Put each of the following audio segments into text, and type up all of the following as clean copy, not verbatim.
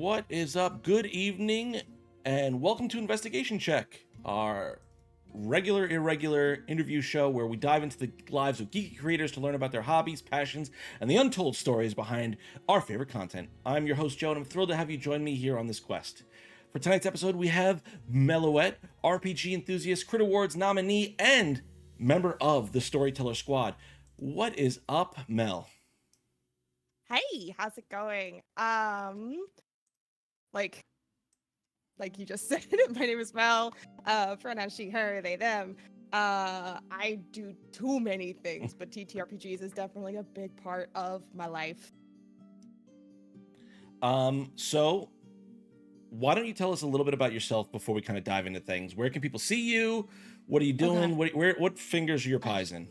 What is up? Good evening, and welcome to Investigation Check, our regular, irregular interview show where we dive into the lives of geeky creators to learn about their hobbies, passions, and the untold stories behind our favorite content. I'm your host, Joe, and I'm thrilled to have you join me here on this quest. For tonight's episode, we have Melloette, RPG enthusiast, Crit Awards nominee, and member of the Storyteller Squad. What is up, Mel? Hey, how's it going? Like like you just said, my name is Mel. Pronouns she, her, they, them. I do too many things, but TTRPGs is definitely a big part of my life. So why don't you tell us a little bit about yourself before we kind of dive into things? Where can people see you? What are you doing? Okay. What fingers are your pies in?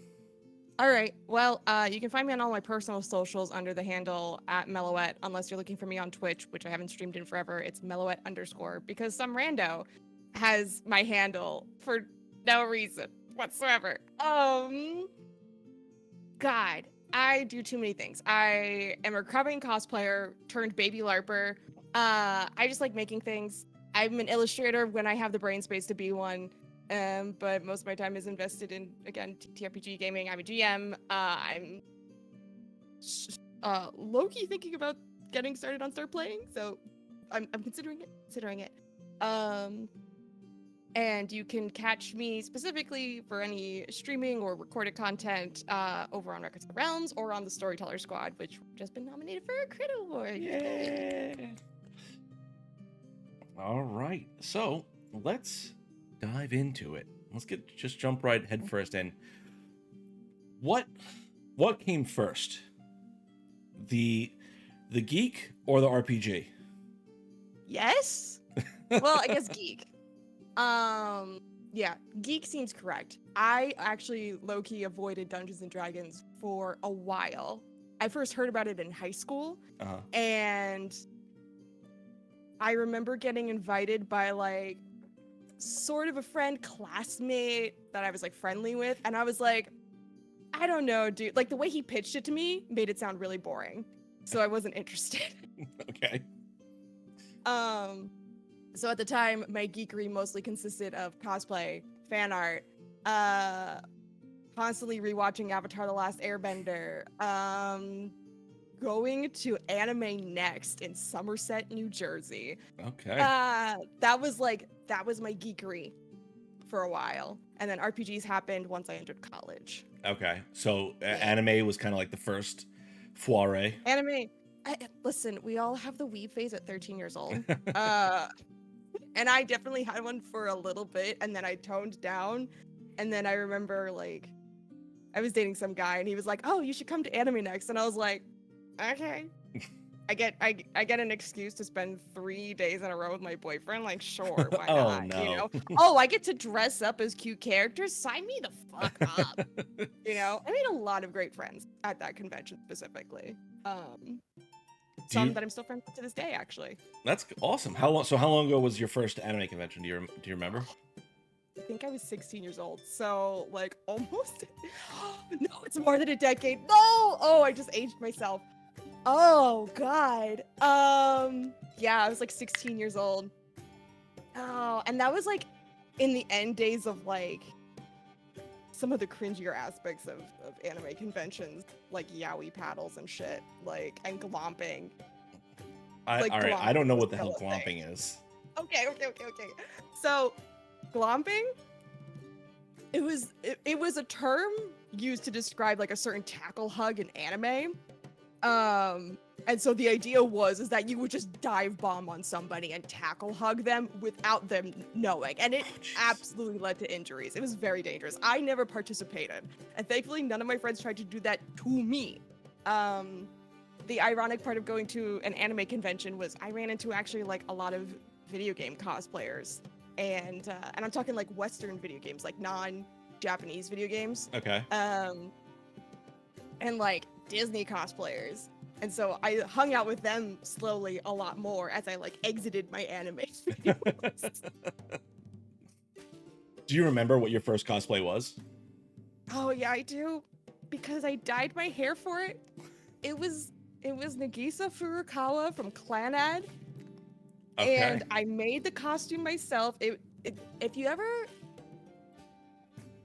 All right. Well, you can find me on all my personal socials under the handle at Melloette, unless you're looking for me on Twitch, which I haven't streamed in forever. It's Melloette_, because some rando has my handle for no reason whatsoever. God, I do too many things. I am a recovering cosplayer turned baby LARPer. I just like making things. I'm an illustrator when I have the brain space to be one. But most of my time is invested in, again, TRPG gaming. I'm a GM. I'm low-key thinking about getting started on start playing, so I'm considering it. And you can catch me specifically for any streaming or recorded content over on Records of the Realms or on the Storyteller Squad, which just been nominated for a Crit Award. Yay! All right, so let's dive into it. Let's just jump right head first in. What came first? The geek or the RPG? Yes? Well, I guess geek. Yeah, geek seems correct. I actually low-key avoided Dungeons and Dragons for a while. I first heard about it in high school, and I remember getting invited by like sort of a friend, classmate that I was like friendly with, and I was like, I don't know, dude. Like the way he pitched it to me made it sound really boring, so I wasn't interested. Okay. So at the time, my geekery mostly consisted of cosplay, fan art, constantly rewatching Avatar: The Last Airbender, going to Anime Next in Somerset, New Jersey. Okay. That was my geekery for a while, and then RPGs happened once I entered college. Okay. So anime was kind of like the first foray. Anime. Listen, we all have the weeb phase at 13 years old. And I definitely had one for a little bit, and then I toned down. And then I remember, like, I was dating some guy, and he was like, "Oh, you should come to Anime Next," and I was like, "Okay." I get an excuse to spend 3 days in a row with my boyfriend. Like, sure, why Oh, not? no. You know? Oh, I get to dress up as cute characters. Sign me the fuck up. You know? I made a lot of great friends at that convention specifically. Some that I'm still friends with to this day, actually. That's awesome. How long ago was your first anime convention? Do you remember? I think I was 16 years old, so like almost. No, it's more than a decade. No, oh, I just aged myself. Oh God. Yeah, I was like 16 years old. Oh, and that was like in the end days of like some of the cringier aspects of anime conventions, like yaoi paddles and shit, like, and glomping. All right, I don't know what the hell glomping is. Okay. So, glomping, it was a term used to describe like a certain tackle hug in anime. And so the idea is that you would just dive bomb on somebody and tackle hug them without them knowing. And it absolutely led to injuries. It was very dangerous. I never participated. And thankfully, none of my friends tried to do that to me. The ironic part of going to an anime convention was I ran into actually like a lot of video game cosplayers. And I'm talking like Western video games, like non-Japanese video games. Okay. And like Disney cosplayers. And so I hung out with them slowly a lot more as I like exited my anime videos. Do you remember what your first cosplay was? Oh yeah, I do, because I dyed my hair for it. It was Nagisa Furukawa from Clanad. And Okay. I made the costume myself. If you ever,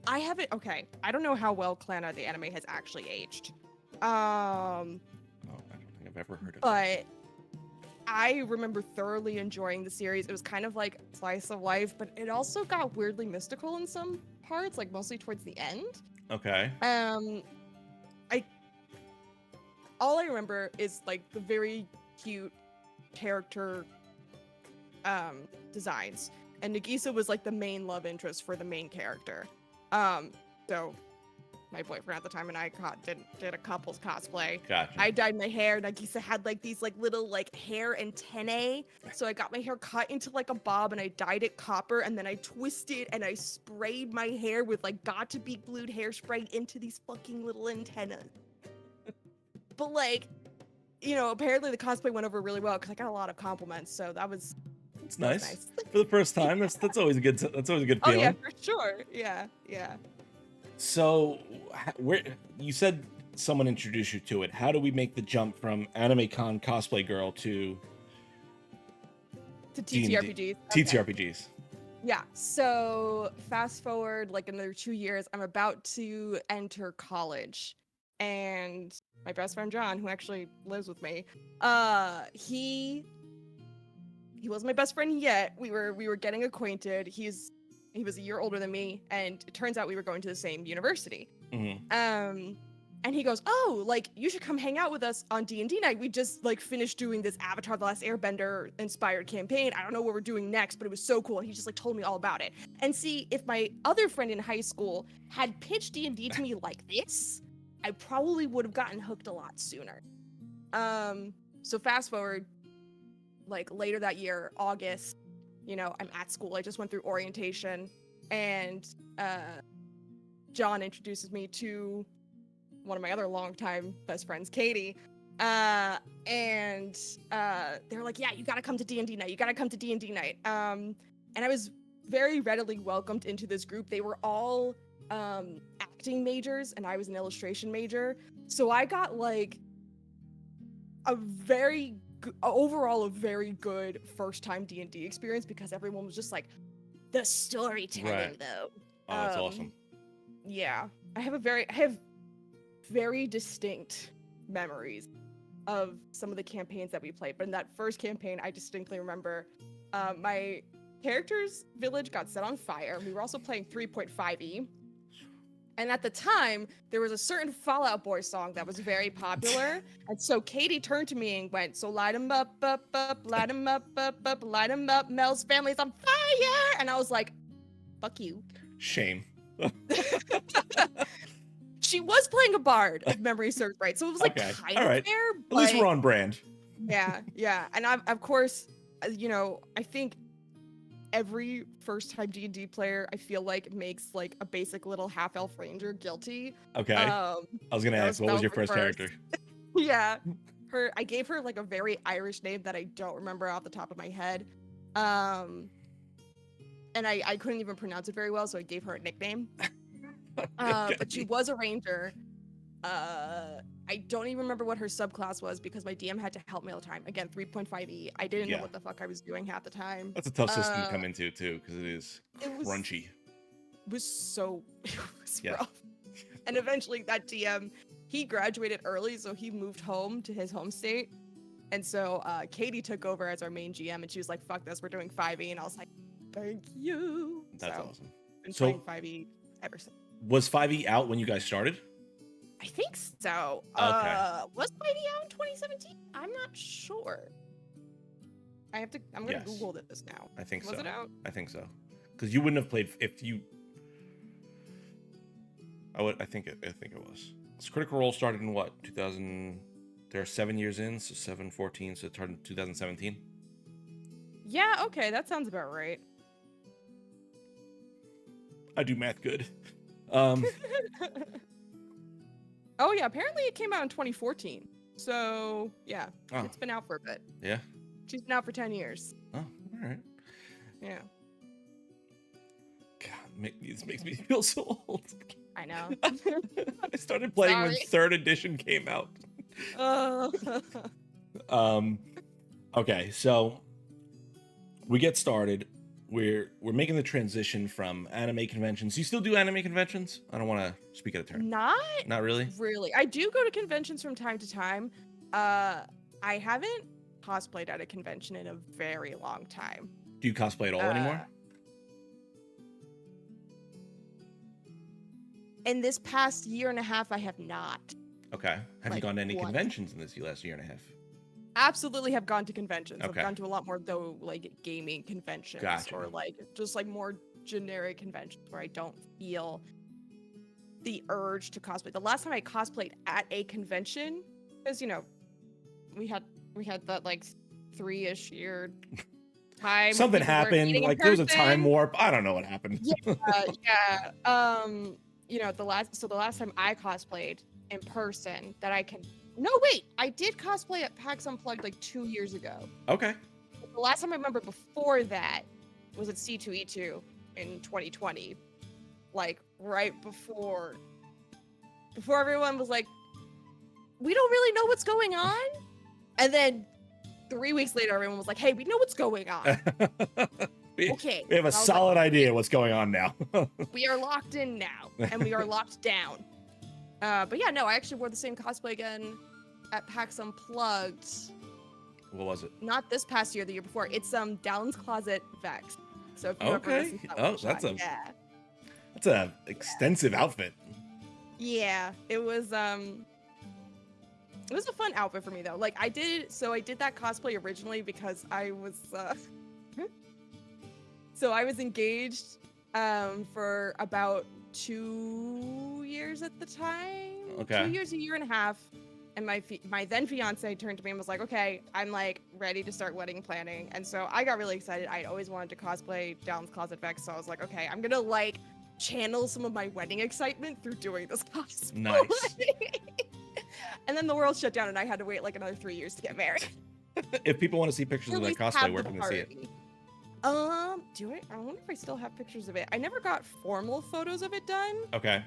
I haven't. Okay, I don't know how well Clannad the anime has actually aged. Oh, I don't think I've ever heard of it. But I remember thoroughly enjoying the series. It was kind of like slice of life, but it also got weirdly mystical in some parts, like mostly towards the end. Okay. I all I remember is like the very cute character designs, and Nagisa was like the main love interest for the main character. So my boyfriend at the time and I did a couple's cosplay. Gotcha. I dyed my hair. Nagisa had like these like little like hair antennae. So I got my hair cut into like a bob and I dyed it copper, and then I twisted and I sprayed my hair with like got to be glued hairspray into these fucking little antennas. But like, you know, apparently the cosplay went over really well because I got a lot of compliments. So It's that was nice. For the first time. That's always a good Oh yeah, feeling. for sure. Yeah, yeah. So, where you said someone introduced you to it? How do we make the jump from Anime Con cosplay girl to To D&D? TTRPGs. Okay. TTRPGs? Yeah. So fast forward like another 2 years, I'm about to enter college, and my best friend John, who actually lives with me, he wasn't my best friend yet. We were getting acquainted. He was a year older than me, and it turns out we were going to the same university. Mm-hmm. And he goes, "Oh, like you should come hang out with us on D&D night. We just like finished doing this Avatar: The Last Airbender inspired campaign. I don't know what we're doing next, but it was so cool." And he just like told me all about it. And see, if my other friend in high school had pitched D&D to me like this, I probably would have gotten hooked a lot sooner. So fast forward, like later that year, August, you know, I'm at school. I just went through orientation, and John introduces me to one of my other longtime best friends, Katie. And they were like, "Yeah, you gotta come to D&D night. You gotta come to D&D night." And I was very readily welcomed into this group. They were all acting majors, and I was an illustration major. So I got like overall a very good first time D&D experience because everyone was just like, the storytelling Right. though. Oh, that's awesome. Yeah, I have very distinct memories of some of the campaigns that we played. But in that first campaign, I distinctly remember my character's village got set on fire. We were also playing 3.5e. And at the time, there was a certain Fall Out Boy song that was very popular. And so Katie turned to me and went, "So light 'em up, light 'em up, light 'em up, Mel's family's on fire." And I was like, "Fuck you." Shame. She was playing a bard, if memory serves right. So it was like Okay. kind All of right. fair. At least we're on brand. Yeah, yeah. And of course, you know, I think every first time D&D player, I feel like makes like a basic little half elf ranger guilty. Okay. I was gonna ask, what was your first character? Yeah. I gave her like a very Irish name that I don't remember off the top of my head. And I couldn't even pronounce it very well, so I gave her a nickname. But she was a ranger. I don't even remember what her subclass was because my DM had to help me all the time. Again, 3.5e. I didn't know what the fuck I was doing half the time. That's a tough system to come into too, because it was crunchy. It was rough. And eventually that DM, he graduated early, so he moved home to his home state. And so Katie took over as our main GM, and she was like, "Fuck this, we're doing 5e." And I was like, "Thank you." That's awesome. Been playing 5e ever since. Was 5e out when you guys started? I think so. Okay. Was 5e out in 2017? I'm not sure. I'm gonna Google this now. I think so. Was it out? I think so. Because you wouldn't have played if you. I think it was. So Critical Role started in what? 2000. They're 7 years in, so 7-14, so it started in 2017. Yeah. Okay, that sounds about right. I do math good. Oh yeah, apparently it came out in 2014. So yeah, It's been out for a bit. Yeah. She's been out for 10 years. Oh, all right. Yeah. God, this makes me feel so old. I know. I started playing when 3rd edition came out. Oh. Okay, so we get started. We're making the transition from anime conventions. You still do anime conventions? I don't want to speak out of turn. Not Not really? really. I do go to conventions from time to time. I haven't cosplayed at a convention in a very long time. Do you cosplay at all anymore? In this past year and a half, I have not. Okay. Have you Like, gone to any what? conventions in this last year and a half? Absolutely have gone to conventions. Okay. I've gone to a lot more though, like gaming conventions Gotcha. or like just like more generic conventions where I don't feel the urge to cosplay. The last time I cosplayed at a convention, because we had that like 3-ish year time. when Something people weren't happened. meeting in Like there was a time person. warp. I don't know what happened. Yeah. The last time I cosplayed in person that I can. No, wait. I did cosplay at PAX Unplugged like 2 years ago. Okay. The last time I remember before that was at C2E2 in 2020. Like right before everyone was like, we don't really know what's going on. And then 3 weeks later, everyone was like, hey, we know what's going on. Okay. We have a solid idea what's going on now. We are locked in now, and we are locked down. But yeah, no, I actually wore the same cosplay again at PAX Unplugged. What was it? Not this past year, the year before. It's Downs Closet Vex. So if you ever Okay. listen to that Oh, one that's shot, a that's a extensive outfit. yeah. It was a fun outfit for me though. Like I did that cosplay originally because I was so I was engaged for about 2 years at the time. Okay. 2 years, a year and a half. And my then fiance turned to me and was like, okay, I'm like ready to start wedding planning. And so I got really excited. I'd always wanted to cosplay Downs Closet Vex. So I was like, okay, I'm gonna like channel some of my wedding excitement through doing this cosplay. Nice. And then the world shut down and I had to wait like another 3 years to get married. If people want to see pictures Or of at that least cosplay, have where the can they see it? party. Do I wonder if I still have pictures of it. I never got formal photos of it done. Okay.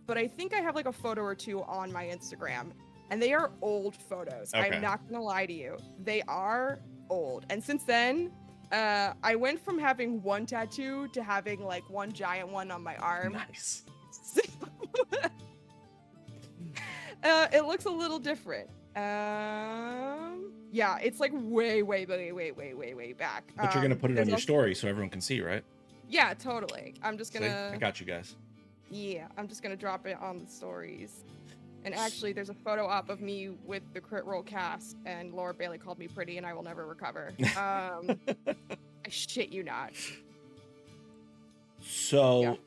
But I think I have like a photo or two on my Instagram. And they are old photos. Okay. I'm not gonna lie to you. They are old. And since then, I went from having one tattoo to having like one giant one on my arm. Nice. It looks a little different. Yeah, it's like way back. But you're gonna put it on there's your also- story so everyone can see, right? Yeah, totally. I'm just See? gonna. I got you guys. Yeah, I'm just gonna drop it on the stories. And actually, there's a photo op of me with the Crit Roll cast, and Laura Bailey called me pretty, and I will never recover. I shit you not. So,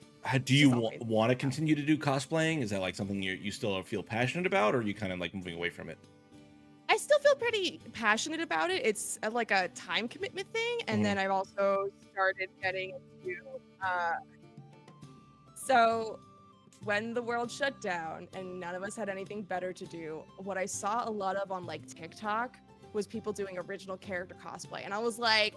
do you She's always- want to continue to do cosplaying? Is that like something you still feel passionate about, or are you kind of like moving away from it? I still feel pretty passionate about it. It's like a time commitment thing, and then I've also started getting into. So, when the world shut down and none of us had anything better to do, what I saw a lot of on like TikTok was people doing original character cosplay, and I was like,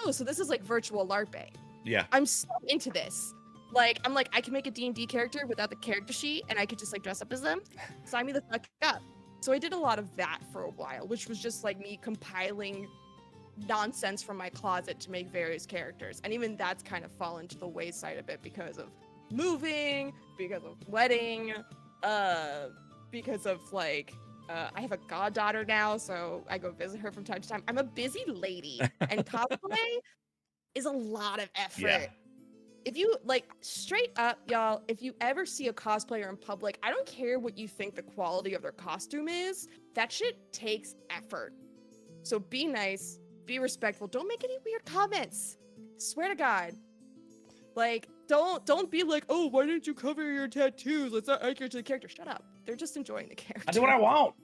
"Oh, so this is like virtual LARPing." Yeah. I'm so into this. Like, I'm like, I can make a D&D character without the character sheet, and I could just like dress up as them. Sign me the fuck up. So I did a lot of that for a while, which was just like me compiling nonsense from my closet to make various characters. And even that's kind of fallen to the wayside a bit because of moving, because of wedding, because of like, I have a goddaughter now, so I go visit her from time to time. I'm a busy lady, and cosplay is a lot of effort. Yeah. If you like straight up, y'all, if you ever see a cosplayer in public, I don't care what you think the quality of their costume is, that shit takes effort. So be nice, be respectful, don't make any weird comments. Swear to God. Like, don't be like, oh, why didn't you cover your tattoos? Let's not accurate to the character. Shut up. They're just enjoying the character. I do what I want.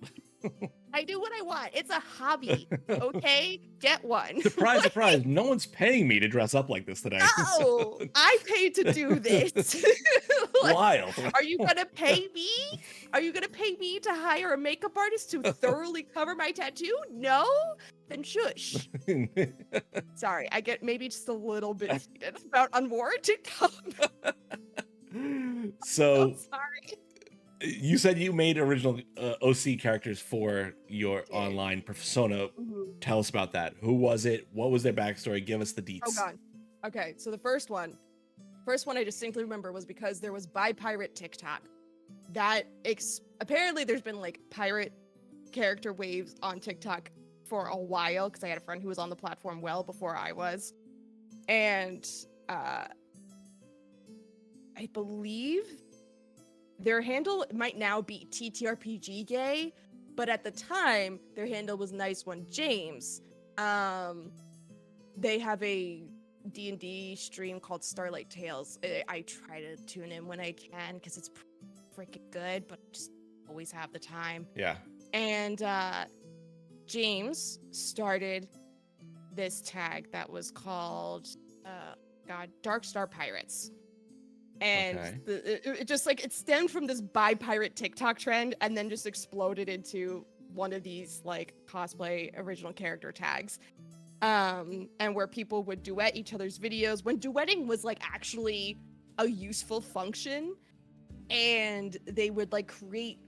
I do what I want. It's a hobby. Okay? Get one. Surprise, surprise. No one's paying me to dress up like this today. No, I paid to do this. Like, Wild. are you gonna pay me? Are you gonna pay me to hire a makeup artist to thoroughly cover my tattoo? No? Then shush. Sorry, I get maybe just a little bit heated about unwarranted comment. So, I'm sorry. you said you made original OC characters for your online persona. Mhm. Tell us about that. Who was it? What was their backstory? Give us the deets. Oh god. Okay, so the first one I distinctly remember was because there was Buy Pirate TikTok. That apparently there's been like pirate character waves on TikTok for a while because I had a friend who was on the platform well before I was. And I believe their handle might now be TTRPG Gay, but at the time their handle was Nice One James. They have a D&D stream called Starlight Tales. I try to tune in when I can because it's freaking good, but I just always have the time. Yeah. And James started this tag that was called Dark Star Pirates. And Okay. it just like it stemmed from this Buy Pirate TikTok trend and then just exploded into one of these like cosplay original character tags. And where people would duet each other's videos when duetting was like actually a useful function, and they would like create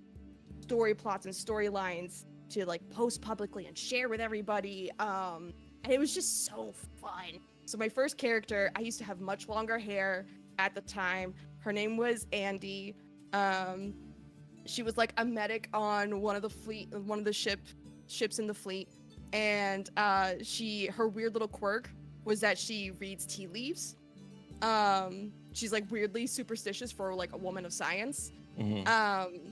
story plots and storylines to like post publicly and share with everybody. And it was just so fun. So my first character, I used to have much longer hair at the time. Her name was Andy. She was like a medic on one of the ships in the fleet. And her weird little quirk was that she reads tea leaves. She's like weirdly superstitious for like a woman of science. Mm-hmm.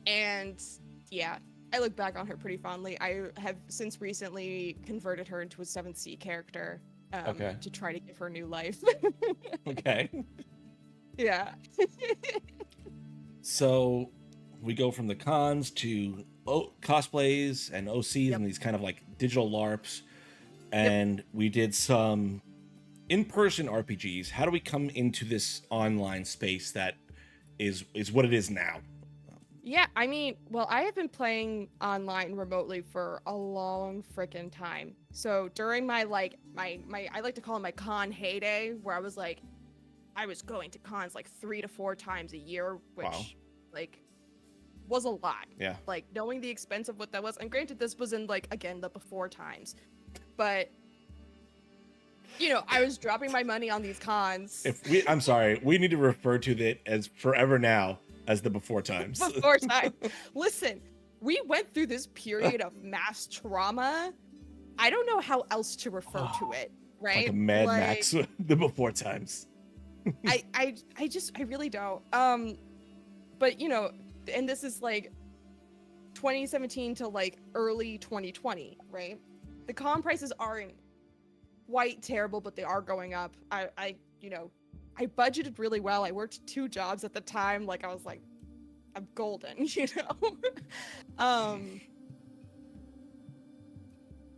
And yeah, I look back on her pretty fondly. I have since recently converted her into a 7th Sea character to try to give her new life. Okay. Yeah. So we go from the cons to cosplays and OCs and these kind of like digital LARPs. And we did some in-person RPGs. How do we come into this online space that is what it is now? Yeah, I mean, well, I have been playing online remotely for a long freaking time. So during my I like to call it my con heyday, where I was going to cons like 3 to 4 times a year, which like was a lot. Yeah. Like knowing the expense of what that was, and granted, this was in like again the before times, but you know, I was dropping my money on these cons. I'm sorry, we need to refer to it as forever now as the before times. Before time. Listen, we went through this period of mass trauma. I don't know how else to refer to it, right? Like a Mad Max, the before times. I really don't. But you know, and this is like 2017 to like early 2020, right? The con prices aren't quite terrible, but they are going up. I budgeted really well. I worked 2 jobs at the time. Like I was like, I'm golden, you know?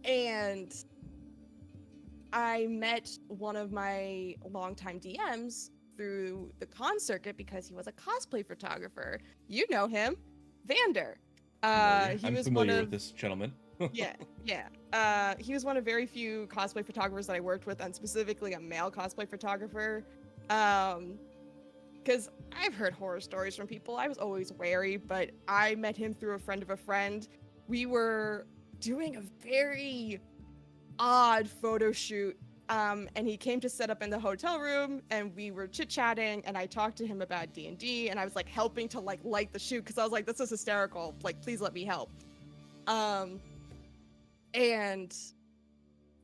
And I met one of my longtime DMs through the con circuit because he was a cosplay photographer. You know him, Vander. I'm familiar with this gentleman. yeah. He was one of very few cosplay photographers that I worked with, and specifically a male cosplay photographer. Because I've heard horror stories from people. I was always wary, but I met him through a friend of a friend. We were doing a very odd photo shoot, and he came to set up in the hotel room, and we were chit-chatting, and I talked to him about D&D, and I was like helping to like light the shoot because I was like, this is hysterical. Like, please let me help. And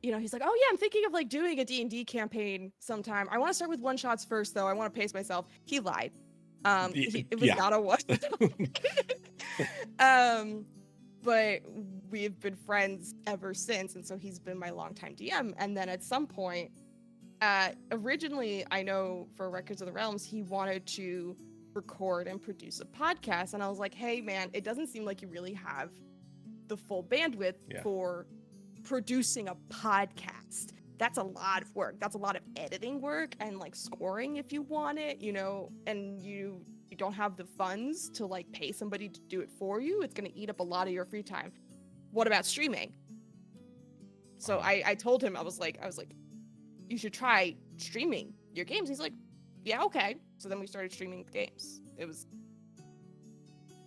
you know, he's like, oh yeah, I'm thinking of like doing a D&D campaign sometime. I want to start with one-shots first though. I want to pace myself. He lied. It was not a one. But we've been friends ever since, and so he's been my longtime DM. And then at some point, originally, I know for Records of the Realms, he wanted to record and produce a podcast, and I was like, hey man, it doesn't seem like you really have the full bandwidth for producing a podcast. That's a lot of work. That's a lot of editing work and like scoring if you want it, you know, and you don't have the funds to like pay somebody to do it for you. It's going to eat up a lot of your free time. What about streaming? So I told him, I was like, you should try streaming your games. He's like, yeah, okay. So then we started streaming the games.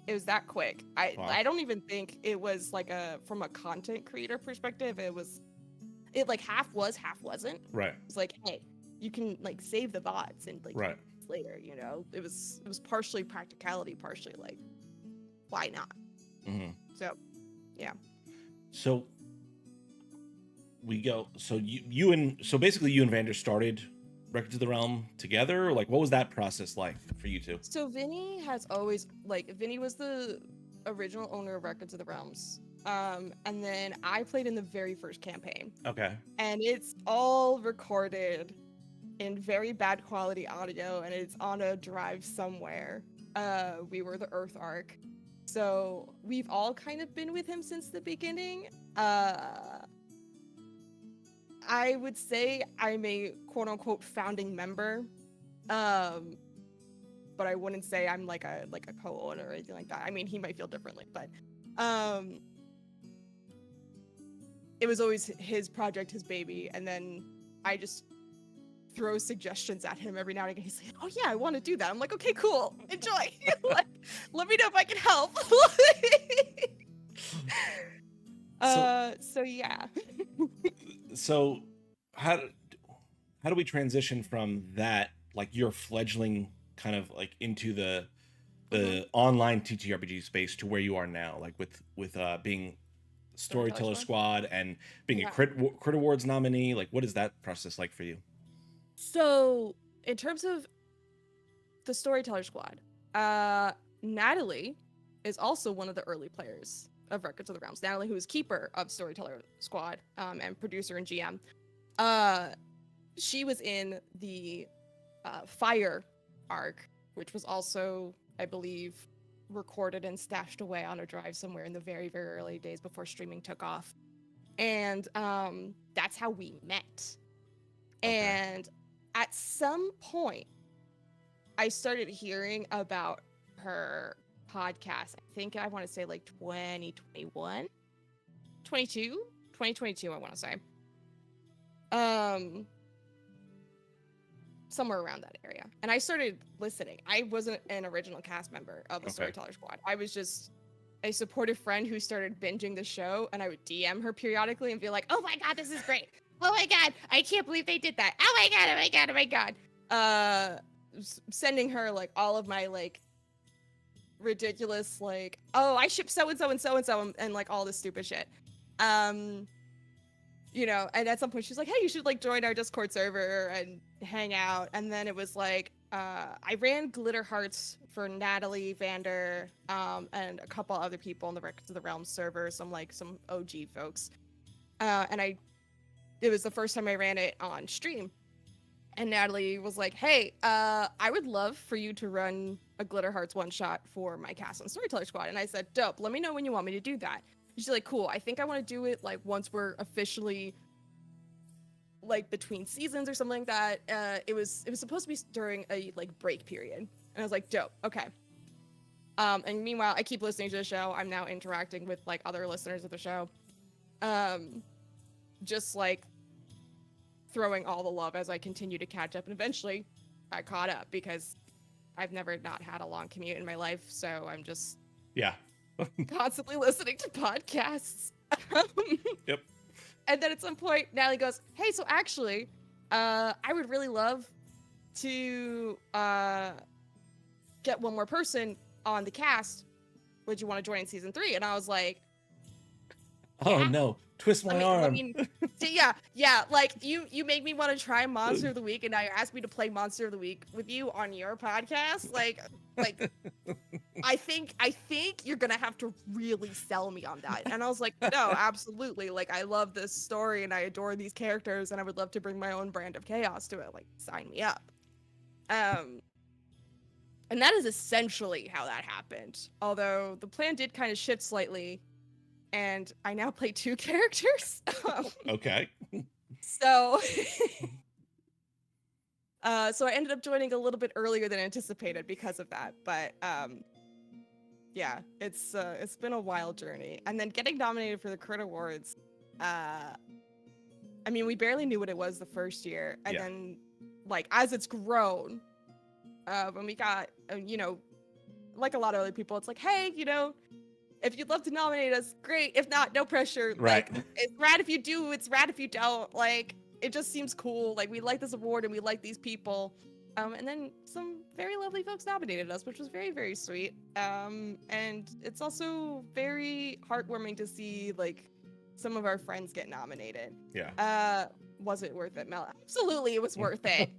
It was that quick. Wow. I don't even think it was like from a content creator perspective. It like half was, half wasn't. Right. It's like, hey, you can like save the bots and like Right. later, you know. It was partially practicality, partially like, why not? Mm-hmm. So, yeah. So we go. So so basically you and Vander started Records of the Realm together. Like, what was that process like for you two? So Vinny has always Vinny was the original owner of Records of the Realms. And then I played in the very first campaign. Okay. And it's all recorded in very bad quality audio, and it's on a drive somewhere. We were the Earth Arc. So we've all kind of been with him since the beginning. I would say I'm a quote unquote founding member. But I wouldn't say I'm like a co-owner or anything like that. I mean, he might feel differently, but it was always his project, his baby, and then I just throw suggestions at him every now and again. He's like, "Oh yeah, I want to do that." I'm like, "Okay, cool, enjoy." Like, let me know if I can help. So yeah. So how do we transition from that, like your fledgling kind of like into the online TTRPG space to where you are now, like with being Storyteller Squad and being a Crit Awards nominee? Like, what is that process like for you? So in terms of the Storyteller Squad, Natalie is also one of the early players of Records of the Realms. Natalie, who is keeper of Storyteller Squad, and producer and GM. She was in the Fire arc, which was also, I believe, recorded and stashed away on a drive somewhere in the very, very early days before streaming took off. And that's how we met. Okay. And at some point, I started hearing about her podcast. I think I want to say like 2021, 2022, I want to say. Somewhere around that area. And I started listening. I wasn't an original cast member of the Storyteller Squad. I was just a supportive friend who started binging the show, and I would DM her periodically and be like, "Oh my god, this is great. Oh my god, I can't believe they did that. Oh my god, oh my god, oh my god." Sending her like all of my like ridiculous like, "Oh, I ship so and so and so and so," and like all this stupid shit. You know, and at some point she's like, "Hey, you should like join our Discord server and hang out." And then it was like, I ran Glitter Hearts for Natalie, Vander, and a couple other people on the Records of the Realm server, some OG folks. And it was the first time I ran it on stream. And Natalie was like, "Hey, I would love for you to run a Glitter Hearts one shot for my cast on Storyteller Squad." And I said, "Dope, let me know when you want me to do that." She's like, "Cool, I think I want to do it like once we're officially like between seasons or something like that." It was supposed to be during a like break period. And I was like, "Dope, okay." And meanwhile, I keep listening to the show. I'm now interacting with like other listeners of the show. Just like throwing all the love as I continue to catch up, and eventually I caught up because I've never not had a long commute in my life, so I'm just constantly listening to podcasts. Yep. And then at some point, Natalie goes, "Hey, so actually, I would really love to get one more person on the cast. Would you want to join in season 3?" And I was like, "Oh no, twist my arm." Yeah. Like you make me want to try Monster of the Week, and now you're asking me to play Monster of the Week with you on your podcast. Like, I think you're gonna have to really sell me on that. And I was like, "No, absolutely. Like, I love this story and I adore these characters, and I would love to bring my own brand of chaos to it. Like, sign me up." And that is essentially how that happened. Although the plan did kind of shift slightly, and I now play 2 characters. Okay. So, so I ended up joining a little bit earlier than anticipated because of that. But yeah, it's been a wild journey. And then getting nominated for the Crit Awards, I mean, we barely knew what it was the first year, and then like as it's grown, when we got like a lot of other people, it's like, hey, if you'd love to nominate us, great. If not, no pressure. Right. Like, it's rad if you do, it's rad if you don't. Like, it just seems cool. Like, we like this award and we like these people. And then some very lovely folks nominated us, which was very, very sweet. And it's also very heartwarming to see, like, some of our friends get nominated. Yeah. Was it worth it, Mel? Absolutely, it was worth it.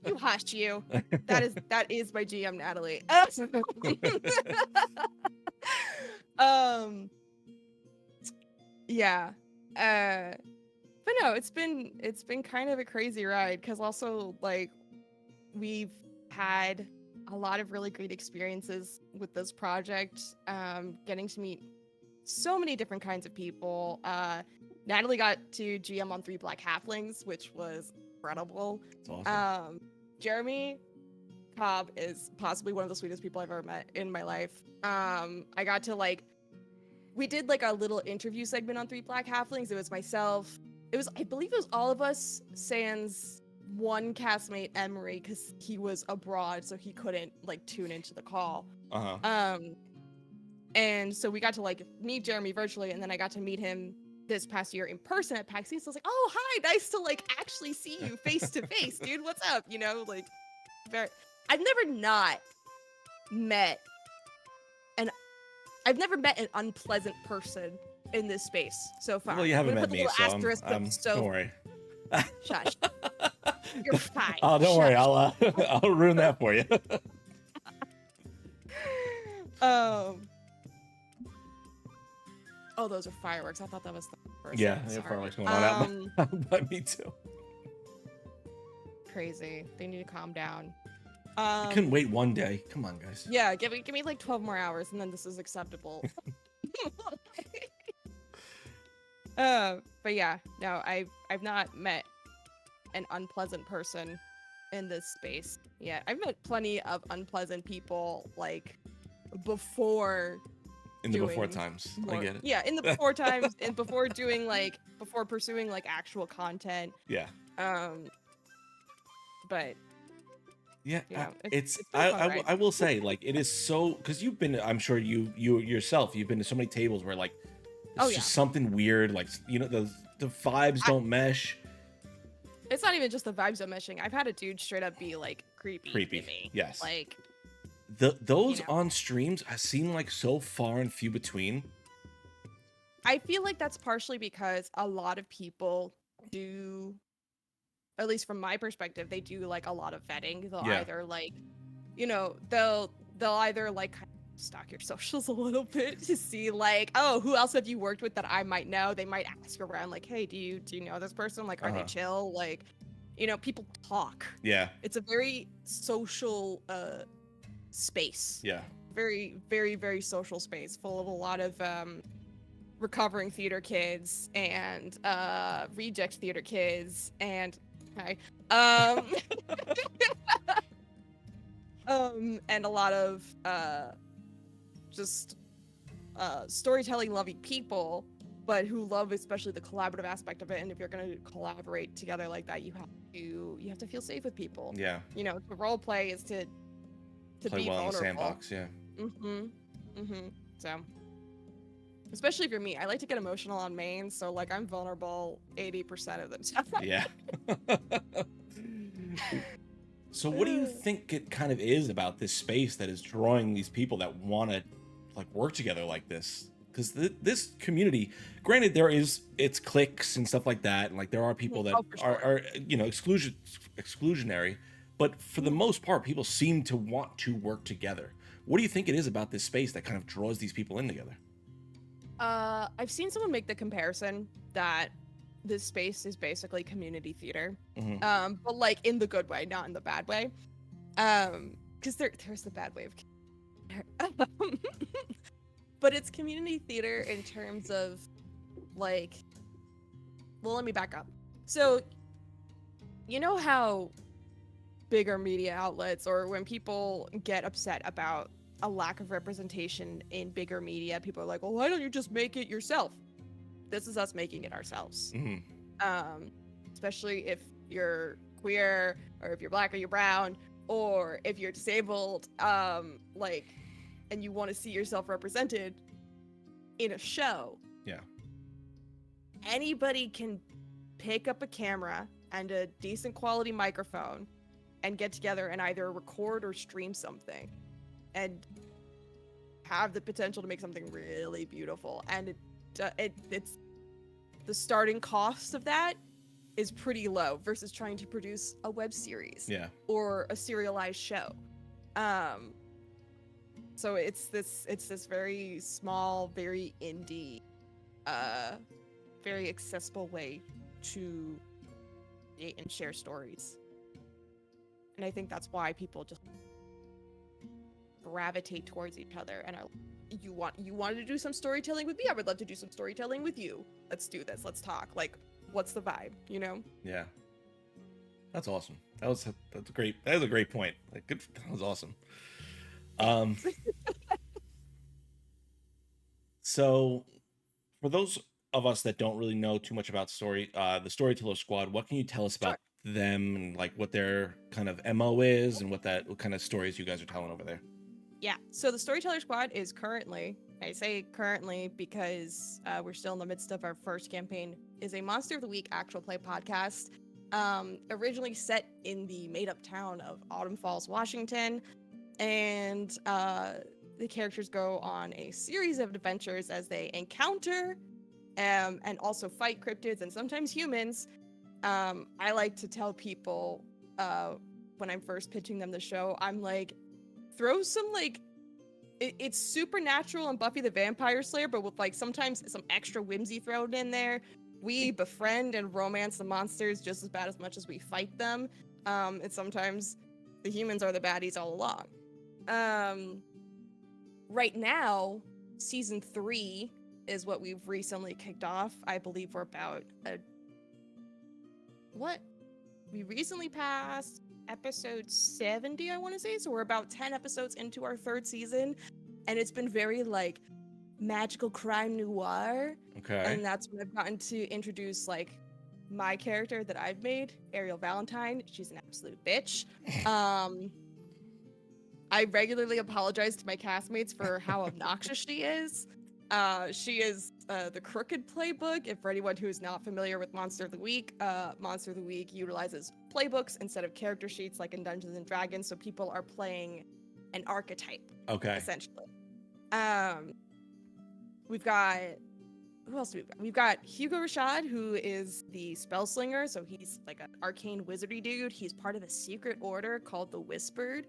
You hush, you. That is my GM, Natalie. Yeah. But no, it's been kind of a crazy ride, because also, like, we've had a lot of really great experiences with this project, getting to meet so many different kinds of people. Natalie got to GM on 3 Black Halflings, which was incredible. That's awesome. Jeremy Cobb is possibly one of the sweetest people I've ever met in my life. I got to, like, we did like a little interview segment on 3 Black Halflings. It was myself. I believe it was all of us, sans one castmate, Emery, because he was abroad, so he couldn't, like, tune into the call. And so we got to, like, meet Jeremy virtually, and then I got to meet him this past year in person at PAX East. So I was like, oh, hi, nice to, like, actually see you face to face, dude. What's up? Like, I've never met an unpleasant person in this space so far. Well, you haven't I'm met gonna put me, the so little asterisk up, so don't worry. Shush. You're fine. Oh, don't worry. I'll I'll ruin that for you. Oh, those are fireworks. I thought that was the first. Yeah, Sorry. fireworks going on out by me too. Crazy. They need to calm down. I couldn't wait one day. Come on, guys. Yeah, give me like 12 more hours, and then this is acceptable. But yeah, no, I've not met an unpleasant person in this space yet. I've met plenty of unpleasant people, like, before. In the before times. I get it. Yeah, in the before times, and before pursuing, like, actual content. Yeah. But yeah, it's been a fun ride. I will say, like, it is so, because you've been, I'm sure you yourself, you've been to so many tables where, like, it's just something weird, like, the vibes don't mesh. It's not even just the vibes don't meshing. I've had a dude straight up be, like, creepy to me. Yes. Like, those on streams seem like so far and few between. I feel like that's partially because a lot of people do, at least from my perspective, they do, like, a lot of vetting. They'll either, like, they'll either, like, kind of stalk your socials a little bit to see, like, oh, who else have you worked with that I might know? They might ask around, like, hey, do you know this person? Like, are they chill? Like, people talk. Yeah. It's a very social space. Yeah. Very, very, very social space, full of a lot of recovering theater kids and reject theater kids and and a lot of just storytelling loving people, but who love especially the collaborative aspect of it. And if you're going to collaborate together like that, you have to feel safe with people. Yeah. To role play is to play be well vulnerable. in the sandbox. Yeah. So, especially for me, I like to get emotional on main, so, like, I'm vulnerable 80% of the time. Yeah. So what do you think it kind of is about this space that is drawing these people that want to, like, work together like this? Because this community, granted, it's cliques and stuff like that, and, like, there are people that are exclusionary, but for the most part, people seem to want to work together. What do you think it is about this space that kind of draws these people in together? I've seen someone make the comparison that this space is basically community theater, but, like, in the good way, not in the bad way. Because there's the bad way of, but it's community theater in terms of, like, well, let me back up. So, you know how bigger media outlets, or when people get upset about a lack of representation in bigger media, people are like, well, why don't you just make it yourself? This is us making it ourselves. Especially if you're queer, or if you're black or you're brown, or if you're disabled. Like, and you want to see yourself represented in a show, Yeah. anybody can pick up a camera and a decent quality microphone and get together and either record or stream something and have the potential to make something really beautiful. And it's the starting cost of that is pretty low versus trying to produce a web series or a serialized show. So it's this very small, very indie, very accessible way to create and share stories. And I think that's why people just gravitate towards each other and are, you wanted to do some storytelling with me? I would love to do some storytelling with you. Let's do this. Let's talk. Like, what's the vibe, you know? Yeah. That's awesome. That's great. That was a great point. Like, good. That was awesome. So for those of us that don't really know too much about the Storyteller Squad, what can you tell us about them and like what their kind of MO is and what kind of stories you guys are telling over there? Yeah. So the Storyteller Squad is currently, I say currently because we're still in the midst of our first campaign, is a Monster of the Week actual play podcast. Originally set in the made-up town of Autumn Falls, Washington. And the characters go on a series of adventures as they encounter and also fight cryptids and sometimes humans. I like to tell people when I'm first pitching them the show, I'm like, throw some like, it's Supernatural and Buffy the Vampire Slayer, but with like sometimes some extra whimsy thrown in there. We befriend and romance the monsters just as bad as much as we fight them. And sometimes the humans are the baddies all along. Right now, season 3 is what we've recently kicked off. I believe we're about we recently passed episode 70, I want to say. So we're about 10 episodes into our 3rd season, and it's been very like magical crime noir. Okay. And that's when I've gotten to introduce like my character that I've made, Ariel Valentine. She's an absolute bitch. I regularly apologize to my castmates for how obnoxious she is. She is the Crooked Playbook. And for anyone who is not familiar with Monster of the Week utilizes playbooks instead of character sheets like in Dungeons and Dragons, so people are playing an archetype. Okay. Essentially. We've got, who else do we got? We've got Hugo Rashad, who is the spell slinger, so he's like an arcane wizardy dude. He's part of a secret order called the Whispered.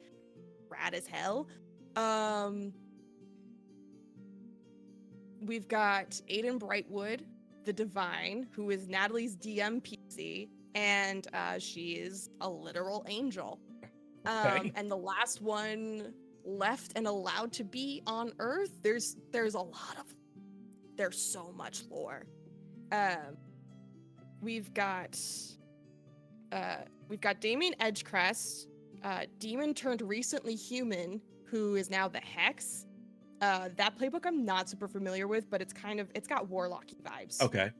Rad as hell. We've got Aiden Brightwood, the Divine, who is Natalie's DM PC, and she is a literal angel. Okay. And the last one left and allowed to be on Earth. There's so much lore. We've got Damien Edgecrest, demon turned recently human, who is now the Hex. That playbook I'm not super familiar with, but it's got warlocky vibes. Okay.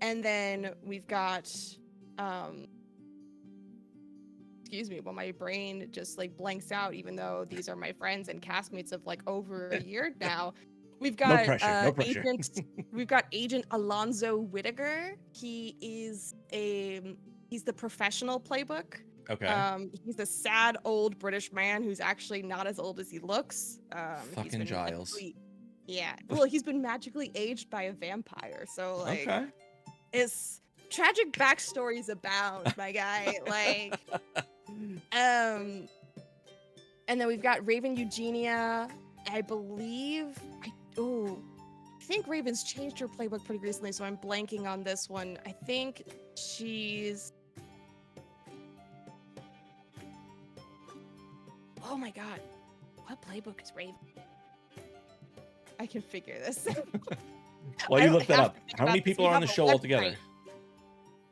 And then we've got excuse me, well, my brain just like blanks out, even though these are my friends and castmates of like over a year now. We've got no pressure. We've got Agent Alonzo Whittaker. He's the professional playbook. Okay. He's a sad old British man who's actually not as old as he looks. Fucking Giles. Yeah. Well, he's been magically aged by a vampire, so like, okay. It's tragic backstories abound, my guy. Like, and then we've got Raven Eugenia. I think Raven's changed her playbook pretty recently, so I'm blanking on this one. I think she's... Oh my god. What playbook is Raven? I can figure this. While you look that up, how many people are on the show altogether?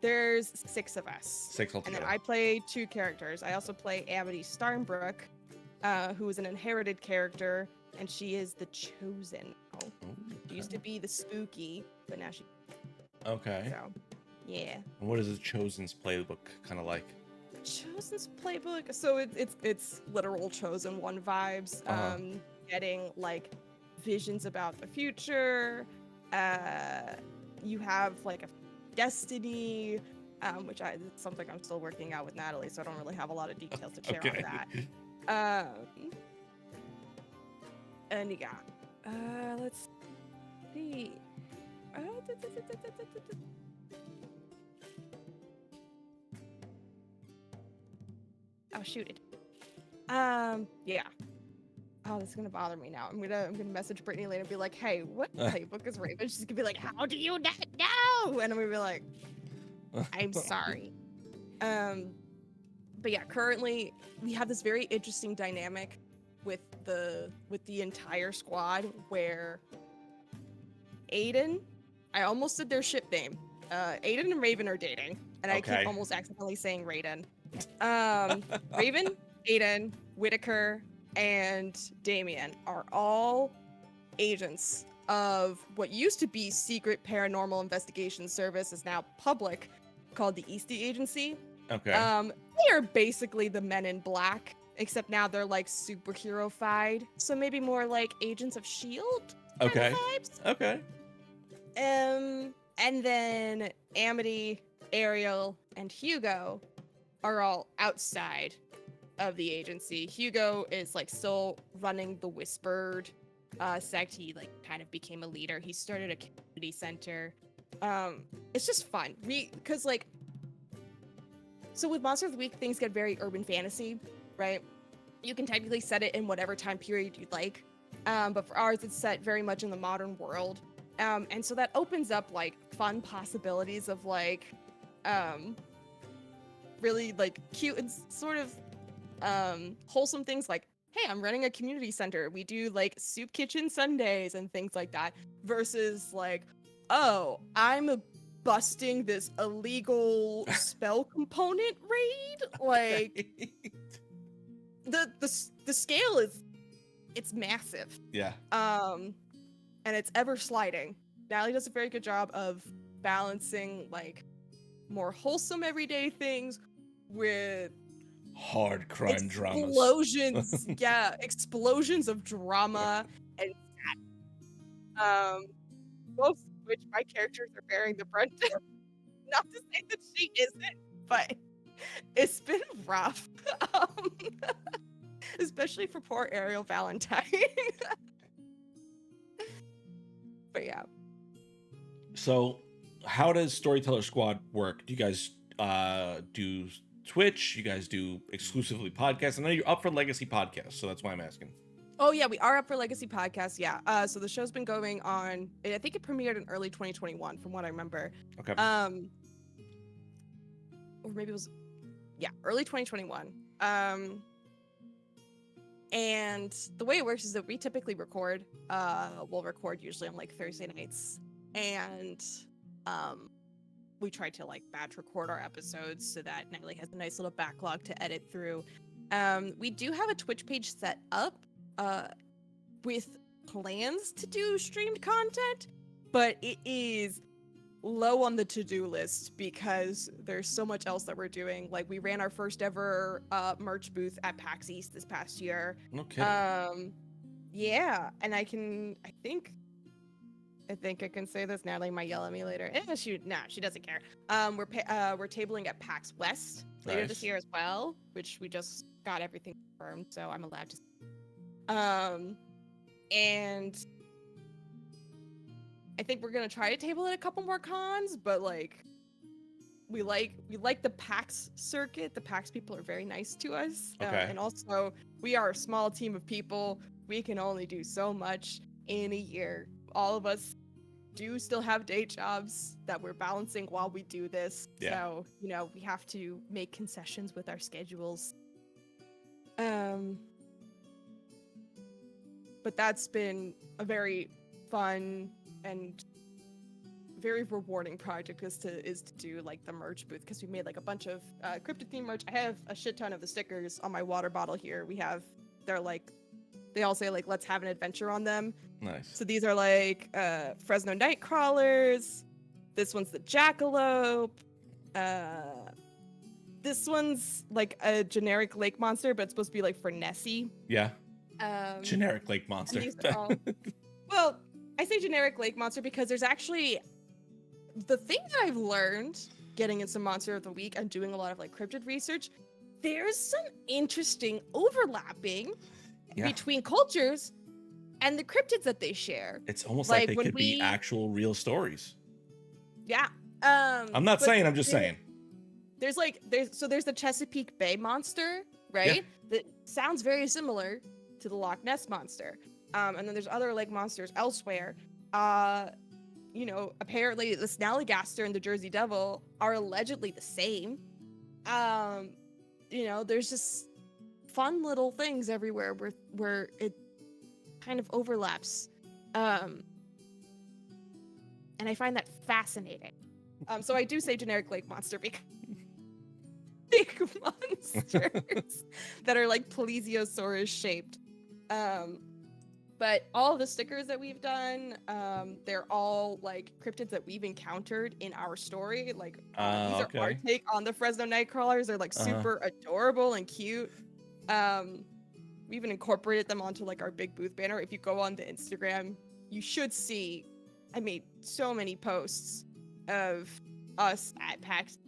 There's 6 of us. 6 altogether. And then I play 2 characters. I also play Amity Starnbrook, who is an inherited character, and she is the Chosen now. She used to be the Spooky, but now she... Okay. So, yeah. And what is the Chosen's playbook kind of like? Chosen's playbook? So it's literal Chosen One vibes. getting like visions about the future. You have like a destiny, which it's something I'm still working out with Natalie, so I don't really have a lot of details to share on that. And yeah, let's see. Oh shoot it. Yeah. Oh, this is gonna bother me now. I'm gonna message Brittany later and be like, "Hey, what playbook is Raven?" She's gonna be like, "How do you not know?" And I'm gonna be like, "I'm sorry." But yeah, currently we have this very interesting dynamic with the entire squad where Aiden, I almost said their ship name. Aiden and Raven are dating, and I keep almost accidentally saying Raiden. Raven, Aiden, Whitaker, and Damien are all agents of what used to be Secret Paranormal Investigation Service, is now public, called the Eastie Agency. Okay. They are basically the Men in Black, except now they're like superhero-fied, so maybe more like Agents of S.H.I.E.L.D. Okay. vibes. Okay. And then Amity, Ariel, and Hugo are all outside of the agency. Hugo is like still running the Whispered sect. He like kind of became a leader. He started a community center. It's just fun. Because like, so with Monster of the Week, things get very urban fantasy, right? You can technically set it in whatever time period you'd like. But for ours, it's set very much in the modern world. And so that opens up like fun possibilities of like really like cute and sort of wholesome things like, hey, I'm running a community center. We do like soup kitchen Sundays and things like that, versus like, oh, I'm busting this illegal spell component raid. Like the scale it's massive. Yeah. And it's ever sliding. Natalie does a very good job of balancing like more wholesome everyday things with hard crime dramas. Explosions. Yeah, explosions of drama and both of which my characters are bearing the brunt of. Not to say that she isn't, but it's been rough. Especially for poor Ariel Valentine. But yeah. So, how does Storyteller Squad work? Do you guys do Twitch? You guys do exclusively podcasts? I know you're up for Legacy Podcasts, so that's why I'm asking. Oh yeah, we are up for Legacy Podcasts. Yeah. So the show's been going on. I think it premiered in early 2021, from what I remember. Okay. Or maybe it was, early 2021. And the way it works is that we typically record. We'll record usually on like Thursday nights, and we try to like batch record our episodes so that Natalie has a nice little backlog to edit through. We do have a Twitch page set up with plans to do streamed content, but it is low on the to-do list because there's so much else that we're doing. Like we ran our first ever merch booth at PAX East this past year. Okay. Yeah, and I think I can say this. Natalie might yell at me later. She doesn't care. We're tabling at PAX West later this year as well, which we just got everything confirmed, so I'm allowed to. And I think we're gonna try to table at a couple more cons, but like we like the PAX circuit. The PAX people are very nice to us. Okay. And also we are a small team of people. We can only do so much in a year. All of us do still have day jobs that we're balancing while we do this. Yeah. So, we have to make concessions with our schedules. But that's been a very fun and very rewarding project is to do like the merch booth, because we made like a bunch of cryptid theme merch. I have a shit ton of the stickers on my water bottle here. They all say like, let's have an adventure on them. Nice. So these are like Fresno Nightcrawlers. This one's the Jackalope. This one's like a generic lake monster, but it's supposed to be like for Nessie. Yeah. Generic lake And monster. these are all, well, I say generic lake monster because there's actually the thing that I've learned getting into Monster of the Week and doing a lot of like cryptid research. There's some interesting overlapping Yeah. between cultures and the cryptids that they share. It's almost like they when could be actual real stories. Yeah. I'm not but saying, I'm just saying. There's the Chesapeake Bay monster, right? Yeah. That sounds very similar to the Loch Ness monster. And then there's other lake monsters elsewhere. Apparently the Snallygaster and the Jersey Devil are allegedly the same. There's just fun little things everywhere where it kind of overlaps. And I find that fascinating. So I do say generic lake monster because big monsters that are like plesiosaurus shaped. But all the stickers that we've done, they're all like cryptids that we've encountered in our story. Like these are our take on the Fresno Nightcrawlers. They're like super adorable and cute. We even incorporated them onto like our big booth banner. If you go on the Instagram, you should see I made so many posts of us at PAX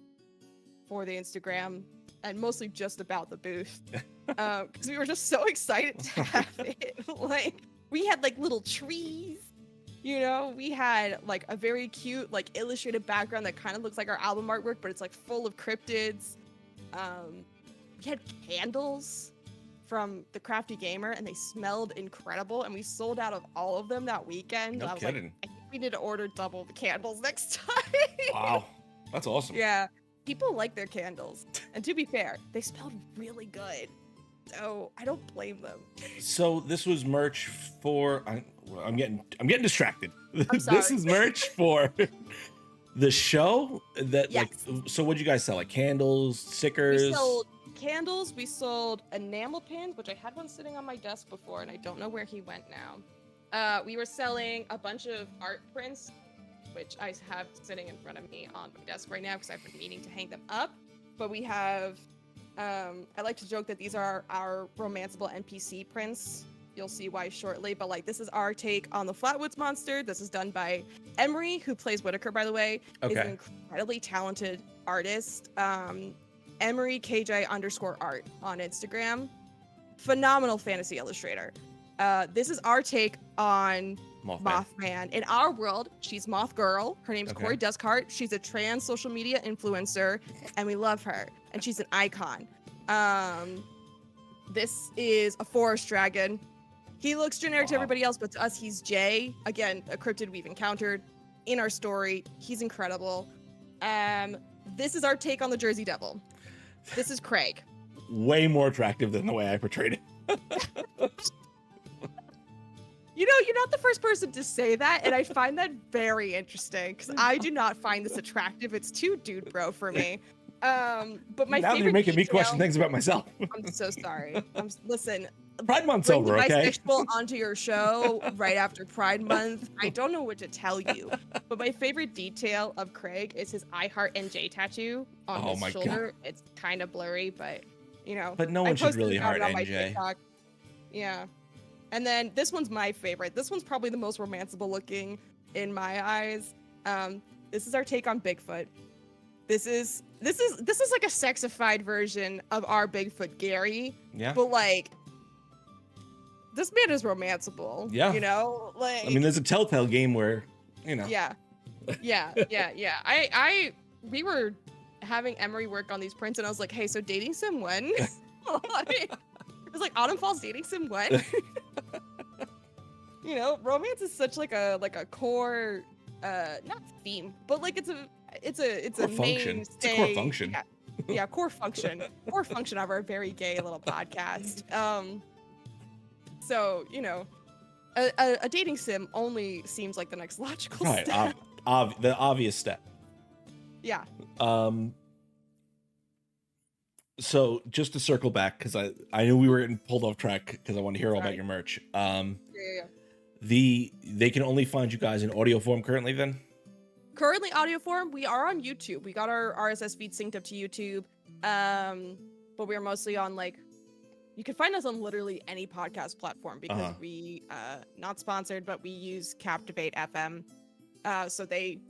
for the Instagram, and mostly just about the booth, because we were just so excited to have it. Like, we had like little trees, we had like a very cute like illustrated background that kind of looks like our album artwork, but it's like full of cryptids. We had candles from the Crafty Gamer, and they smelled incredible, and we sold out of all of them that weekend. No I was kidding. like, I think we need to order double the candles next time. Wow, that's awesome. Yeah, people like their candles, and to be fair, they smelled really good, so I don't blame them. So this was merch for I'm getting distracted. I'm sorry. This is merch for the show that Yes. like. So what'd you guys sell? Like candles, stickers? We sold candles, we sold enamel pins, which I had one sitting on my desk before, and I don't know where he went now. We were selling a bunch of art prints, which I have sitting in front of me on my desk right now because I've been meaning to hang them up. But we have, I like to joke that these are our romanceable NPC prints. You'll see why shortly, but like this is our take on the Flatwoods Monster. This is done by Emery, who plays Whitaker, by the way. Okay. He's an incredibly talented artist. Emery KJ_art on Instagram. Phenomenal fantasy illustrator. This is our take on Mothman. In our world, she's Moth Girl. Her name's Corey Duskhart. She's a trans social media influencer, and we love her. And she's an icon. This is a forest dragon. He looks generic to everybody else, but to us, he's Jay. Again, a cryptid we've encountered in our story. He's incredible. This is our take on the Jersey Devil. This is Craig. Way more attractive than the way I portrayed it. You're not the first person to say that, and I find that very interesting because I do not find this attractive. It's too dude bro for me. But my now favorite you're making me detail, question things about myself. I'm so sorry. Listen, Pride Month's bring over, the okay? bisexual onto your show right after Pride Month. I don't know what to tell you, but my favorite detail of Craig is his I Heart NJ tattoo on his shoulder. God. It's kind of blurry, but But no one should really heart on NJ. Yeah. And then this one's my favorite. This one's probably the most romanceable looking in my eyes. This is our take on Bigfoot. This is like a sexified version of our Bigfoot Gary. Yeah. But like, this man is romanceable. Yeah. Like. I mean, there's a Telltale game where, Yeah. We were having Emery work on these prints, and I was like, hey, so dating sim when? I was like, Autumn Falls dating sim when? Romance is such like a core, not theme, but like it's a function. mainstay. It's a core function. Yeah, core function. Core function of our very gay little podcast. So, a dating sim only seems like the next logical step. The obvious step. Yeah. So just to circle back, because I knew we were getting pulled off track because I want to hear all about your merch. Yeah. They can only find you guys in audio form currently then? Currently audio form. We are on YouTube. We got our RSS feed synced up to YouTube. But we're mostly on like You can find us on literally any podcast platform because Uh-huh. we not sponsored, but we use Captivate FM. So they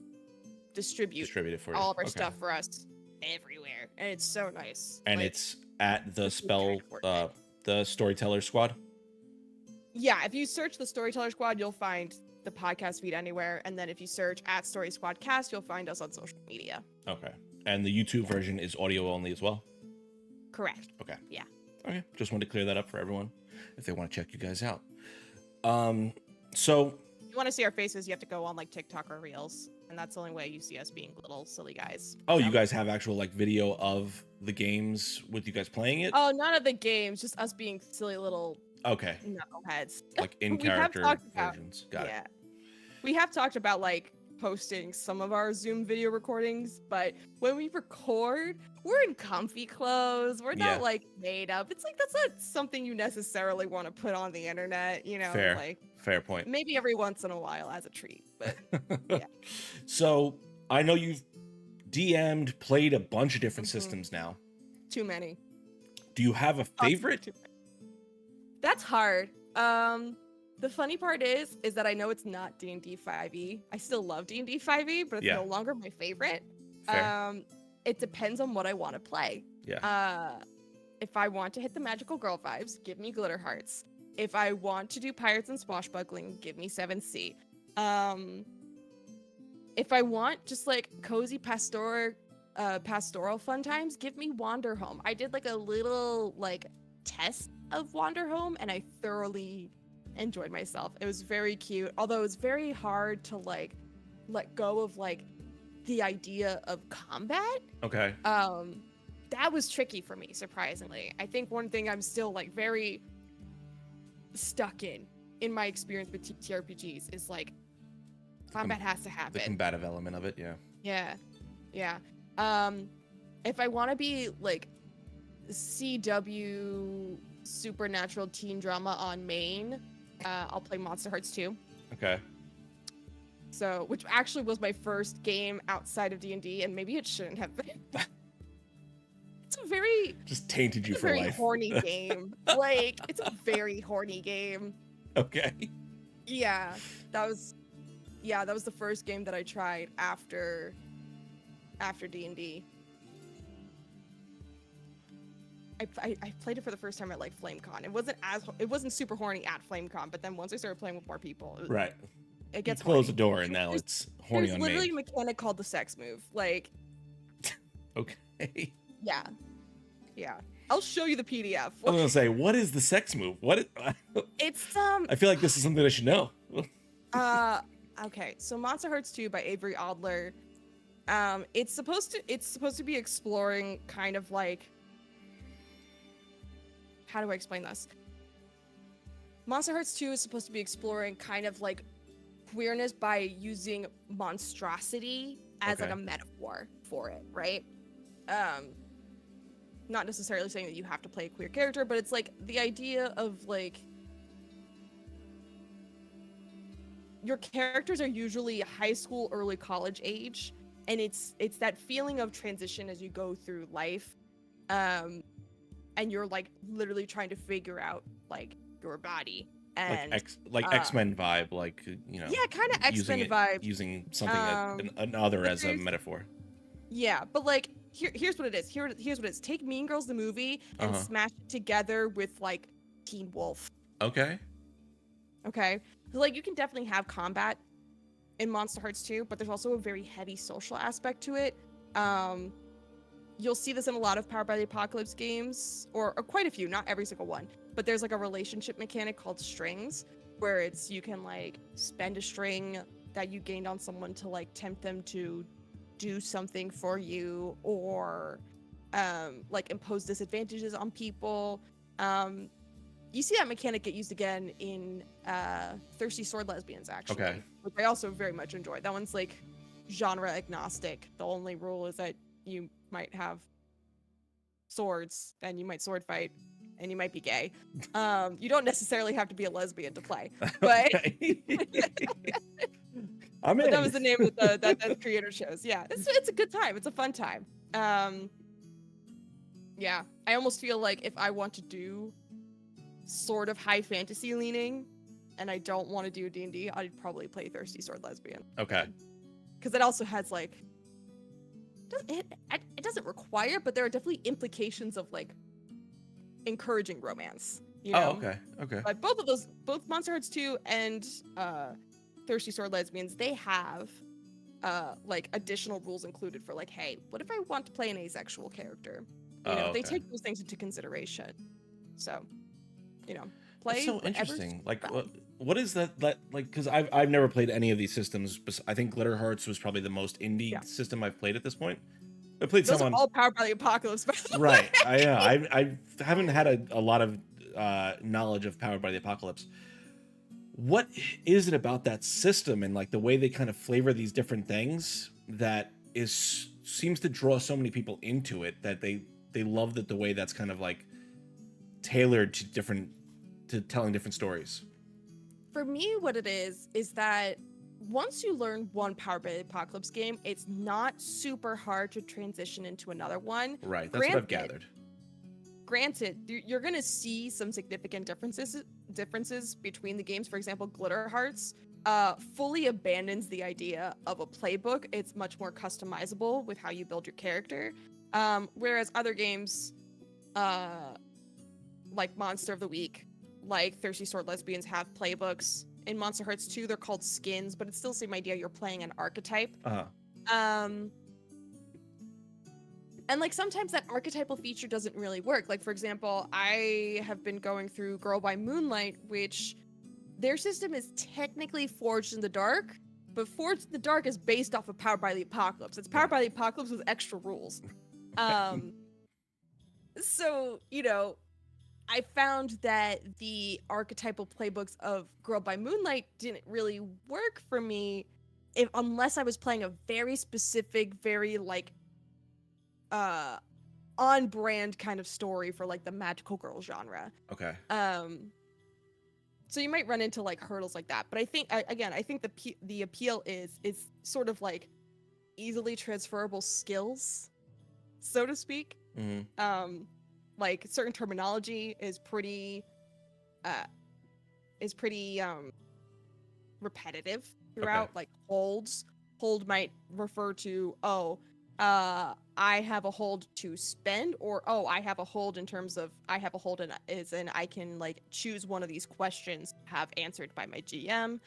distribute Distribute it for you. all of our Okay. stuff for us everywhere, and it's so nice. And Like, it's at the it's kind of worth it. the Storyteller Squad. Yeah, if you search the Storyteller Squad, you'll find the podcast feed anywhere, and then if you search at Story Squad Cast, you'll find us on social media. Okay. And the YouTube version is audio only as well? Correct. Okay. Yeah. Okay. Just wanted to clear that up for everyone if they want to check you guys out. So If you want to see our faces, you have to go on like TikTok or Reels, and that's the only way you see us being little silly guys. oh, So- you guys have actual like video of the games with you guys playing it? Oh, none of the games, just us being silly little Okay. knuckleheads. Like in We have character talked about- versions. Got it. Yeah. We have talked about like posting some of our Zoom video recordings, but when we record, we're in comfy clothes. We're Yeah. not like made up. It's like that's not something you necessarily want to put on the internet, you know, Fair. like Fair point. maybe every once in a while as a treat. But yeah. So I know you've DM'd, played a bunch of different Mhm. systems now. Too many. Do you have a favorite? That's hard. The funny part is that I know it's not D&D 5e. I still love D&D 5e, but it's Yeah. no longer my favorite. Fair. It depends on what I want to play. Yeah. If I want to hit the magical girl vibes, give me Glitter Hearts. If I want to do pirates and swashbuckling, give me 7C. If I want just like cozy pastoral fun times, give me Wander Home. I did like a little like test of Wander Home, and I thoroughly enjoyed myself. It was very cute, although it was very hard to like let go of like the idea of combat. Okay. That was tricky for me, surprisingly. I think one thing I'm still like very stuck in my experience with TTRPGs is like combat has to The happen. combative element of it, yeah. Yeah. If I want to be like CW supernatural teen drama on main, I'll play Monster Hearts 2. Okay. So, which actually was my first game outside of D&D, and maybe it shouldn't have been. It's a very, Just tainted you it's a for very life. horny game. Like, it's a very horny game. Okay. Yeah, that was the first game that I tried after D&D. I played it for the first time at like FlameCon. It wasn't super horny at FlameCon, but then once I started playing with more people, Right. it You gets close the horny. door and now There's- it's horny There's on literally main. a mechanic called the sex move. Like, Okay. yeah. I'll show you the PDF. I was gonna say, what is the sex move? What is, It's I feel like this is something I should know. okay, so Monster Hearts 2 by Avery Adler. It's supposed to be exploring kind of like, how do I explain this? Monster Hearts 2 is supposed to be exploring kind of like queerness by using monstrosity as like Okay. a metaphor for it, right? Not necessarily saying that you have to play a queer character, but it's like the idea of like your characters are usually high school, early college age, and it's that feeling of transition as you go through life, and you're like literally trying to figure out like your body and X-Men vibe, like, you know. yeah, kind of using X-Men it- vibe. Using something another but as a there's- metaphor. Yeah, but like here's what it is. Here's what it is. Take Mean Girls the movie and Uh-huh. smash it together with like Teen Wolf. Okay. Okay, so, like you can definitely have combat in Monster Hearts 2, but there's also a very heavy social aspect to it. You'll see this in a lot of Powered by the Apocalypse games, or quite a few, not every single one. But there's like a relationship mechanic called strings, where it's you can like spend a string that you gained on someone to like tempt them to do something for you, or like impose disadvantages on people. You see that mechanic get used again in Thirsty Sword Lesbians, actually. Okay. Which I also very much enjoy. That one's like genre agnostic. The only rule is that you might have swords, and you might sword fight, and you might be gay. You don't necessarily have to be a lesbian to play. But, Okay. I'm but in. that was the name of that the creator chose. Yeah, it's a good time. It's a fun time. Yeah, I almost feel like if I want to do sort of high fantasy leaning, and I don't want to do D&D, I'd probably play Thirsty Sword Lesbian. Okay. Because it also has like, it doesn't require, but there are definitely implications of like encouraging romance. You know? Oh, okay. Okay. Like both of those, both Monster Hearts 2 and Thirsty Sword Lesbians, they have like additional rules included for like, hey, what if I want to play an asexual character? You know, Oh, they okay. take those things into consideration. So, you know, That's play so whatever's interesting. Like, valid. what is that? Like, because I've never played any of these systems. I think Glitter Hearts was probably the most Yeah. indie system I've played at this point. I played Those some are on. all powered by the apocalypse, by the Right. way. I haven't had a lot of knowledge of Powered by the Apocalypse. What is it about that system and like the way they kind of flavor these different things that seems to draw so many people into it that they love the way that's kind of like tailored to telling different stories. For me, what it is that once you learn one Powered by the Apocalypse game, it's not super hard to transition into another one. Right. That's what I've gathered. Granted, you're going to see some significant differences between the games. For example, Glitter Hearts fully abandons the idea of a playbook. It's much more customizable with how you build your character. Whereas other games, like Monster of the Week, like Thirsty Sword Lesbians, have playbooks. In Monster Hearts 2, they're called skins, but it's still the same idea. You're playing an archetype. And like sometimes that archetypal feature doesn't really work. Like, for example, I have been going through Girl by Moonlight, which their system is technically Forged in the Dark, but Forged in the Dark is based off of Powered by the Apocalypse. It's Powered by the Apocalypse with extra rules. So, you know, I found that the archetypal playbooks of Girl by Moonlight didn't really work for me unless I was playing a very specific, very like on brand kind of story for like the magical girl genre. Okay. So you might run into like hurdles like that, but I think I think the appeal is sort of like easily transferable skills, so to speak. Mm-hmm. Like certain terminology is pretty repetitive throughout. Okay. Like hold might refer to I have a hold to spend, or I have a hold in terms of I have a hold in I can like choose one of these questions have answered by my GM.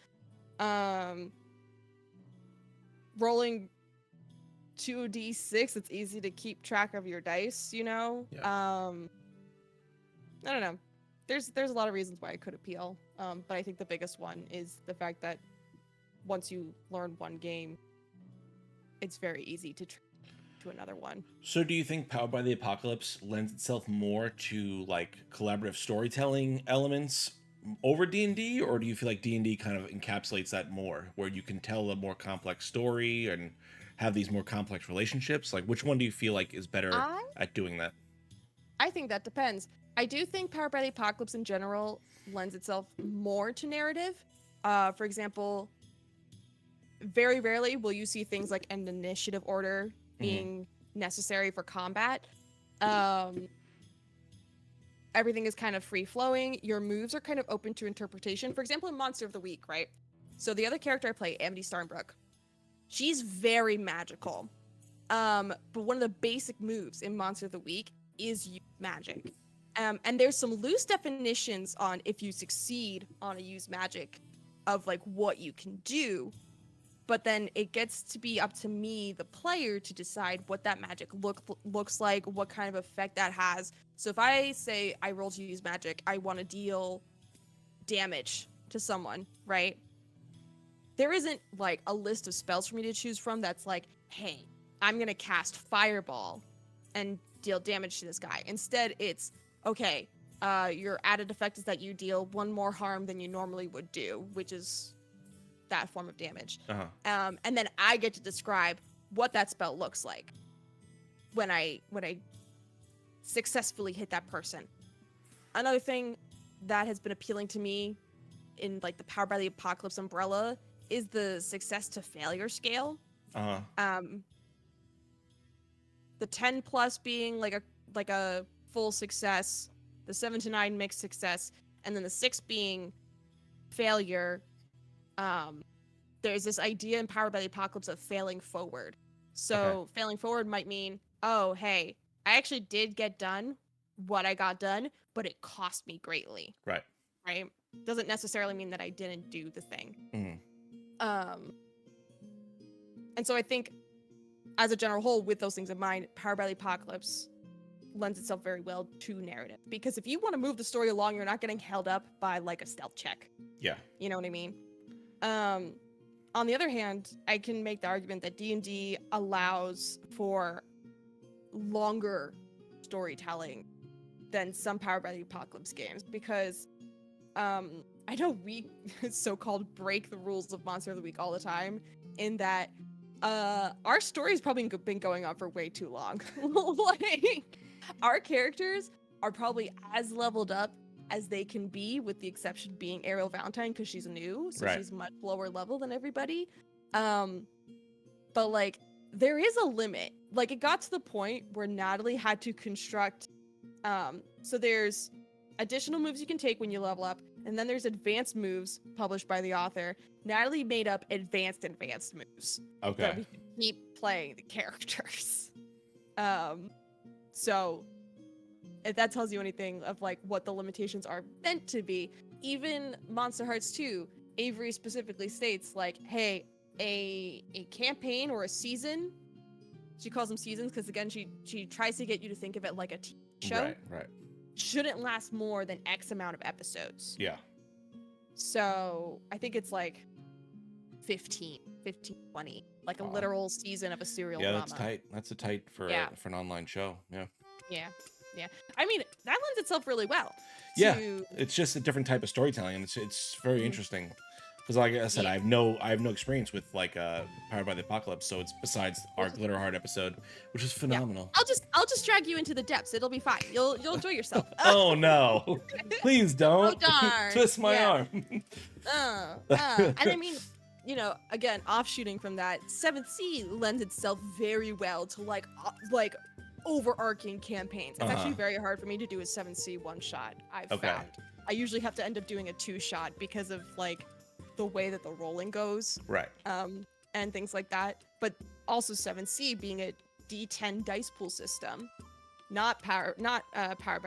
Rolling 2d6, it's easy to keep track of your dice, you know. Yeah. I don't know. There's a lot of reasons why it could appeal, but I think the biggest one is the fact that once you learn one game, it's very easy to another one. So do you think Powered by the Apocalypse lends itself more to like collaborative storytelling elements over D&D, or do you feel like D&D kind of encapsulates that more, where you can tell a more complex story and have these more complex relationships? Like, which one do you feel like is better at doing that? I think that depends. I do think Powered by the Apocalypse in general lends itself more to narrative. For example, very rarely will you see things like an initiative order being necessary for combat. Everything is kind of free-flowing. Your moves are kind of open to interpretation. For example, in Monster of the Week, right? So the other character I play, Amity Starnbrook, she's very magical. But one of the basic moves in Monster of the Week is use magic. And there's some loose definitions on if you succeed on a use magic of like what you can do. But then it gets to be up to me, the player, to decide what that magic looks like, what kind of effect that has. So if I say I roll to use magic, I want to deal damage to someone, right? There isn't like a list of spells for me to choose from that's like, hey, I'm going to cast Fireball and deal damage to this guy. Instead, it's, okay, your added effect is that you deal one more harm than you normally would do, which is that form of damage. And then I get to describe what that spell looks like when I successfully hit that person. Another thing that has been appealing to me in like the Powered by the Apocalypse umbrella is the success to failure scale. The 10+ being like a full success, the 7 to 9 mixed success, and then the 6 being failure. There's this idea in Powered by the Apocalypse of failing forward. So failing forward might mean, oh, hey, I actually did get done what I got done, but it cost me greatly. Right. Right? Doesn't necessarily mean that I didn't do the thing. Mm-hmm. And so I think, as a general whole, with those things in mind, Powered by the Apocalypse lends itself very well to narrative. Because if you want to move the story along, you're not getting held up by like a stealth check. Yeah. You know what I mean? On the other hand, I can make the argument that D&D allows for longer storytelling than some Powered by the Apocalypse games, because I know we so-called break the rules of Monster of the Week all the time, in that our story's probably been going on for way too long. Like, our characters are probably as leveled up as they can be, with the exception being Ariel Valentine, because she's new, so she's much lower level than everybody. But like, there is a limit. Like, it got to the point where Natalie had to construct so there's additional moves you can take when you level up, and then there's advanced moves published by the author. Natalie made up advanced moves. Okay. So we can keep playing the characters. So if that tells you anything of like what the limitations are meant to be, even Monster Hearts 2, Avery specifically states like, hey, a campaign or a season, she calls them seasons because again she tries to get you to think of it like a TV show, right, shouldn't last more than X amount of episodes. Yeah. So I think it's like 15, 20, like a literal season of a serial drama. That's tight. That's a tight for an online show. Yeah. I mean, that lends itself really well. It's just a different type of storytelling, and it's very interesting. Because, like I said, I have no experience with like Powered by the Apocalypse, so it's besides our Glitterheart episode, which is phenomenal. I'll just drag you into the depths. It'll be fine. You'll enjoy yourself. Oh no! Please don't. Oh darn! Twist my arm. And I mean, you know, again, offshooting from that, 7th Sea lends itself very well to like overarching campaigns. It's actually very hard for me to do a 7th Sea one shot. I've found I usually have to end up doing a 2-shot because of like the way that the rolling goes, right? And things like that. But also 7th Sea being a D10 dice pool system, not powered by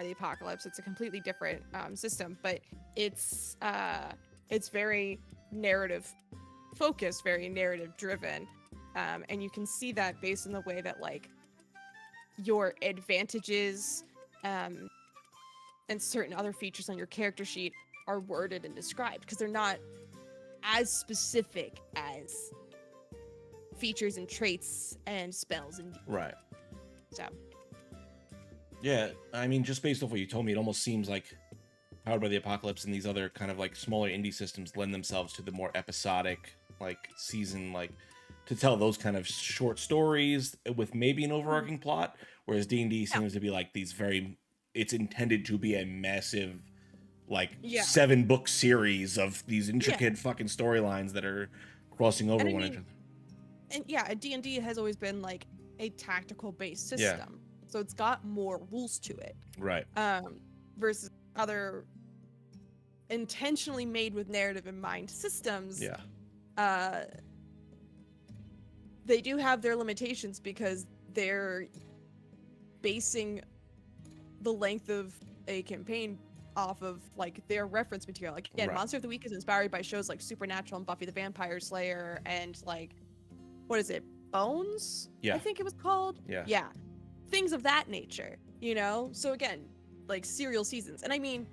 the Apocalypse. It's a completely different system, but it's very narrative focused, very narrative driven, and you can see that based on the way that like your advantages and certain other features on your character sheet are worded and described, because they're not as specific as features and traits and spells and right. So yeah, I mean, just based off what you told me, it almost seems like Powered by the Apocalypse and these other kind of like smaller indie systems lend themselves to the more episodic like season, like to tell those kind of short stories with maybe an overarching plot, whereas D&D seems to be like these it's intended to be a massive like 7-book series of these intricate fucking storylines that are crossing over one another. And yeah, D&D has always been like a tactical based system, so it's got more rules to it, right? Versus other intentionally made with narrative in mind systems. They do have their limitations because they're basing the length of a campaign off of like their reference material. Like again, Monster of the Week is inspired by shows like Supernatural and Buffy the Vampire Slayer and like, what is it, Bones? I think it was called. Things of that nature, you know? So again, like serial seasons. And I mean,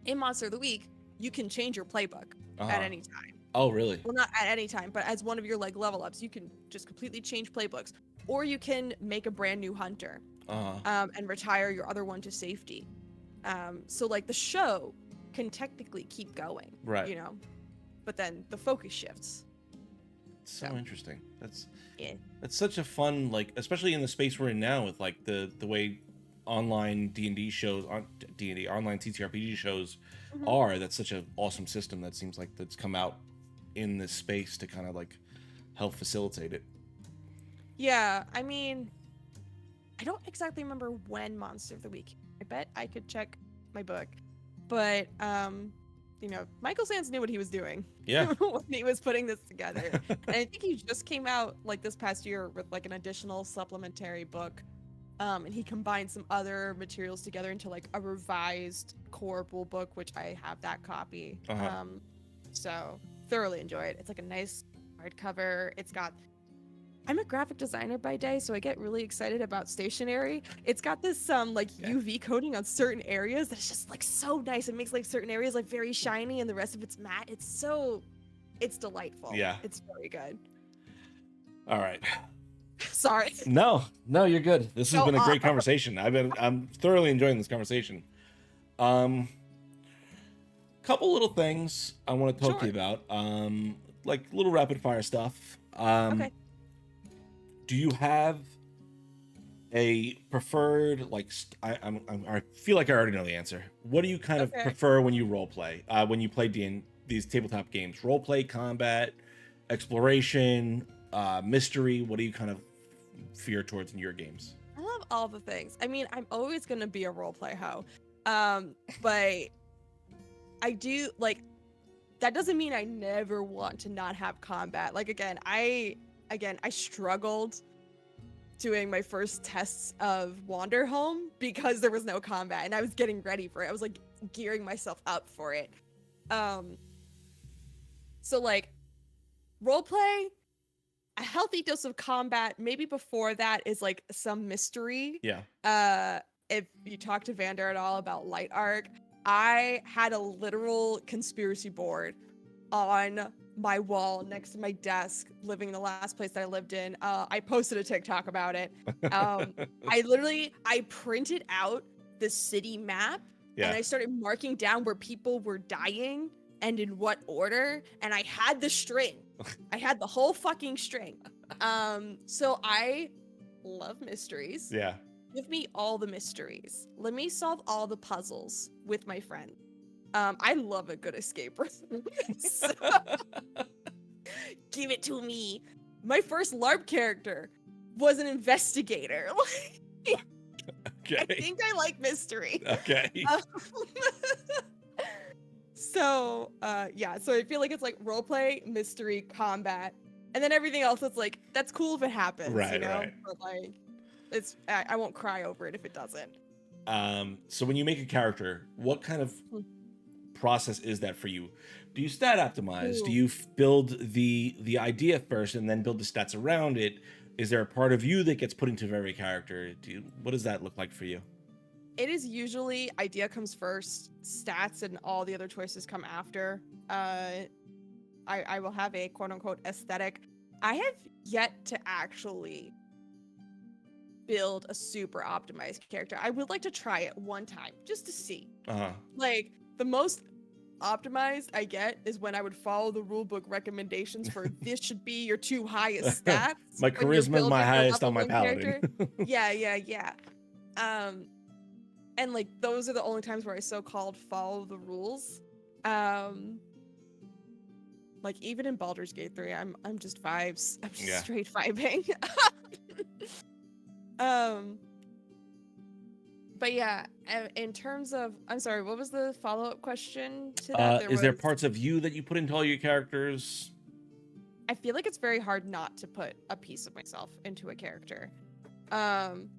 in Monster of the Week, you can change your playbook at any time. Oh, really? Well, not at any time, but as one of your like level ups, you can just completely change playbooks, or you can make a brand new hunter and retire your other one to safety. So like the show can technically keep going, right? You know, but then the focus shifts. So interesting. That's such a fun, like, especially in the space we're in now with like the way online D&D shows, D&D online TTRPG shows are. That's such an awesome system that seems like that's come out in this space to kind of like help facilitate it. Yeah, I mean, I don't exactly remember when Monster of the Week. I bet I could check my book. but Michael Sands knew what he was doing Yeah. when he was putting this together. And I think he just came out like this past year with like an additional supplementary book. And he combined some other materials together into like a revised core rule book, which I have that copy. Uh-huh. So thoroughly enjoy it. It's like a nice hardcover. I'm a graphic designer by day, so I get really excited about stationery. It's got this UV coating on certain areas that's just like so nice. It makes like certain areas like very shiny and the rest of it's matte. It's delightful. Yeah. It's very good. All right. Sorry. No, you're good. This has been a great conversation. I'm thoroughly enjoying this conversation. Couple little things I want to talk to you about. Like little rapid fire stuff. Okay. Do you have a preferred I feel like I already know the answer. What do you kind of prefer when you role play? When you play these tabletop games? Role play, combat, exploration, mystery? What do you kind of fear towards in your games? I love all the things. I mean, I'm always gonna be a role play hoe. But I do like that doesn't mean I never want to not have combat. Like I struggled doing my first tests of Wanderhome because there was no combat and I was getting ready for it. I was like gearing myself up for it. So like roleplay, a healthy dose of combat, maybe before that is like some mystery. Yeah. If you talk to Vander at all about Light Arc, I had a literal conspiracy board on my wall next to my desk living in the last place that I lived in. I posted a TikTok about it. I printed out the city map and I started marking down where people were dying and in what order. And I had the string. I had the whole fucking string. So I love mysteries. Yeah. Give me all the mysteries. Let me solve all the puzzles with my friend. I love a good escape room. So, give it to me. My first LARP character was an investigator. Okay. I think I like mystery. Okay. So I feel like it's like roleplay, mystery, combat, and then everything else is like, that's cool if it happens, right. But like, I won't cry over it if it doesn't. So when you make a character, what kind of process is that for you? Do you stat optimize? Ooh. Do you build the idea first and then build the stats around it? Is there a part of you that gets put into every character? What does that look like for you? It is usually idea comes first, stats and all the other choices come after. I will have a quote unquote aesthetic. I have yet to actually build a super optimized character. I would like to try it one time just to see. Like the most optimized I get is when I would follow the rulebook recommendations for this should be your 2 highest stats. My charisma is my highest on my paladin. Yeah. And like those are the only times where I so-called follow the rules. Like even in Baldur's Gate 3, I'm just vibes. I'm just straight vibing. But yeah, in terms of, I'm sorry, what was the follow-up question to that? Is there parts of you that you put into all your characters? I feel like it's very hard not to put a piece of myself into a character. And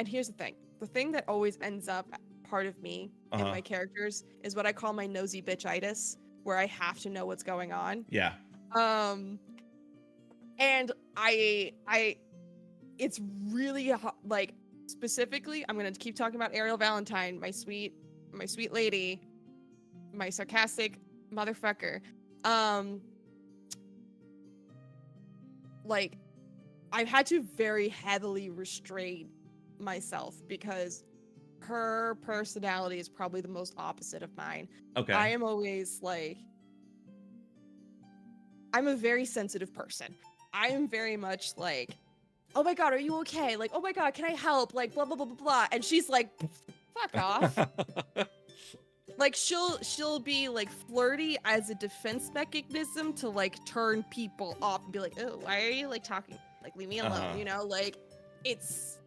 here's the thing that always ends up part of me in my characters is what I call my nosy bitchitis, where I have to know what's going on. Yeah. And it's really like specifically, I'm gonna keep talking about Ariel Valentine, my sweet lady, my sarcastic motherfucker. Like I've had to very heavily restrain myself because her personality is probably the most opposite of mine. Okay. I am always like, I'm a very sensitive person. I am very much like, oh my god, are you okay? Like, oh my god, can I help? Like, blah blah blah blah blah. And she's like, fuck off. Like she'll be like flirty as a defense mechanism to like turn people off and be like, oh, why are you like talking? Like, leave me alone, Like it's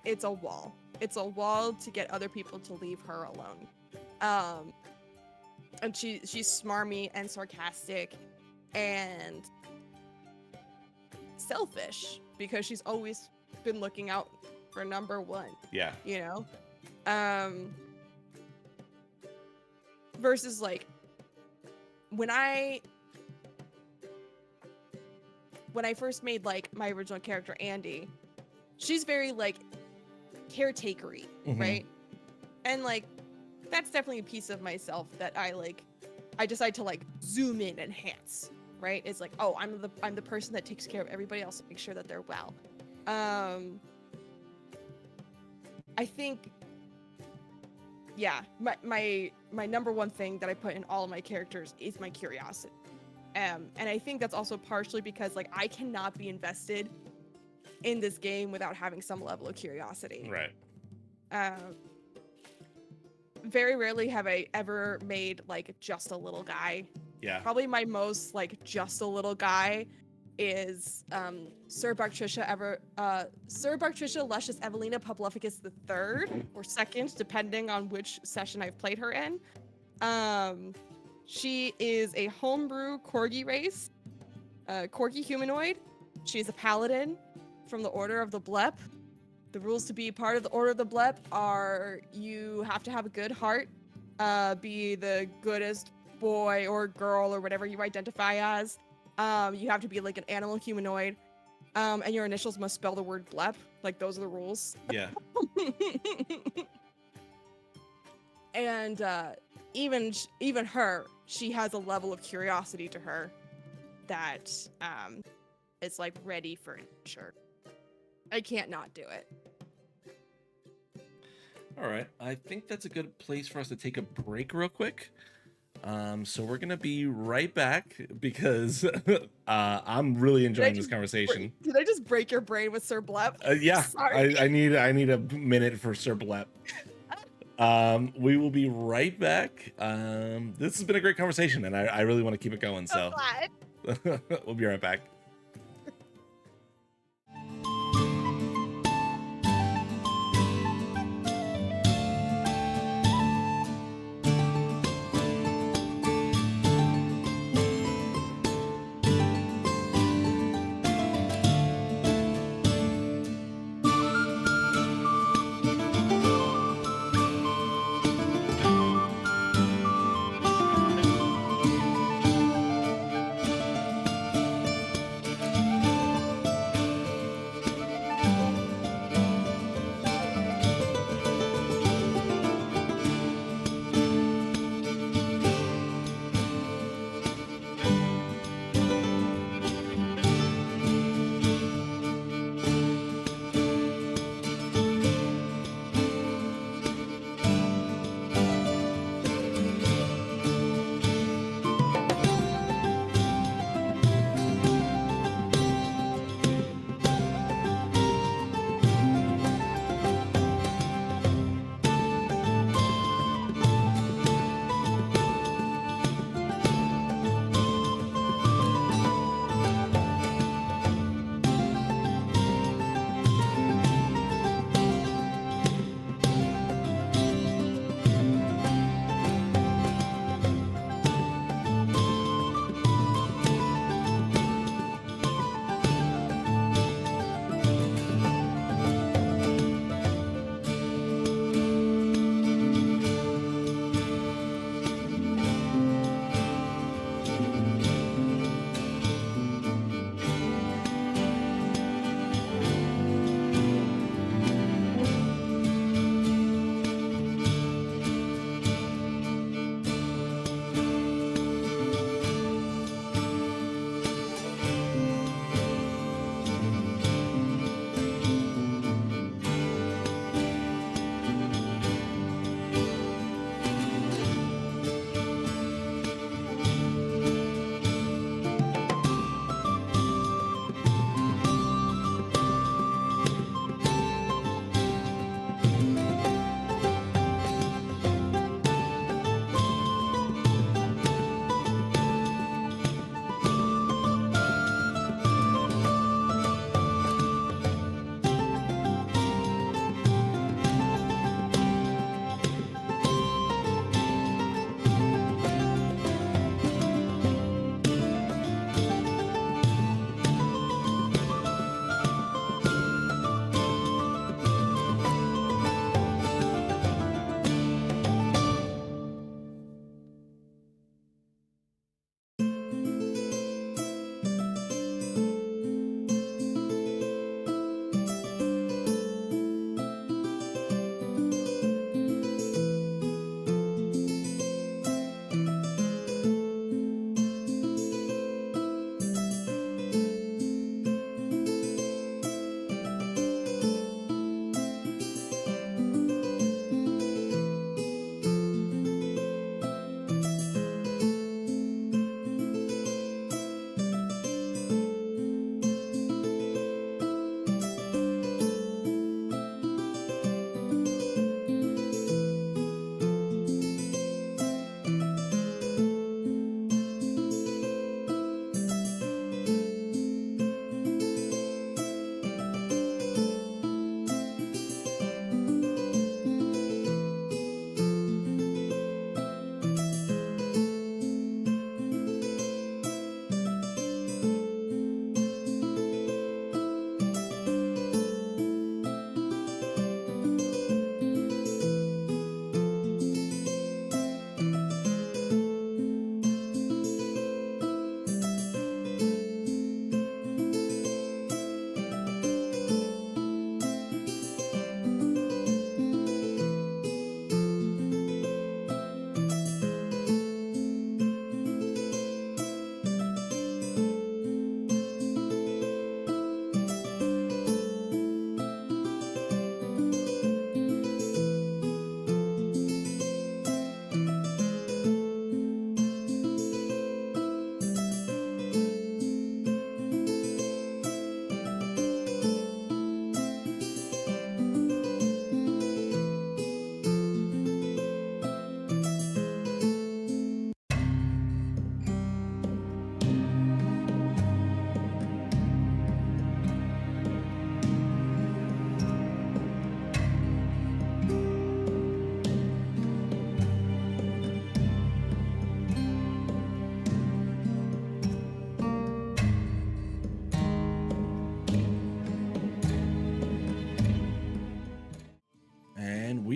it's a wall. It's a wall to get other people to leave her alone. And she's smarmy and sarcastic and selfish because she's always been looking out for number one. Yeah. You know? Versus like when I first made like my original character Andy, she's very like caretakery, right? And like that's definitely a piece of myself that I decide to like zoom in and enhance, right? It's like, oh, I'm the person that takes care of everybody else to make sure that they're well. I think, yeah, my number one thing that I put in all of my characters is my curiosity. And I think that's also partially because like I cannot be invested in this game without having some level of curiosity. Right. Very rarely have I ever made like just a little guy. Yeah. Probably my most like just a little guy is Sir Bartricia Luscious Evelina Pavloficus III or second, depending on which session I've played her in. She is a homebrew corgi race, corgi humanoid. She's a paladin from the Order of the Blep. The rules to be part of the Order of the Blep are you have to have a good heart, be the goodest boy or girl or whatever you identify as. You have to be like an animal humanoid, and your initials must spell the word Blep. Like those are the rules. Yeah. And even her, she has a level of curiosity to her that is like ready for adventure. I can't not do it. All right. I think that's a good place for us to take a break real quick. So we're going to be right back because I'm really enjoying this conversation. Did I just break your brain with Sir Blep? Yeah. Sorry. I need a minute for Sir Blep. We will be right back. This has been a great conversation and I really want to keep it going. So we'll be right back.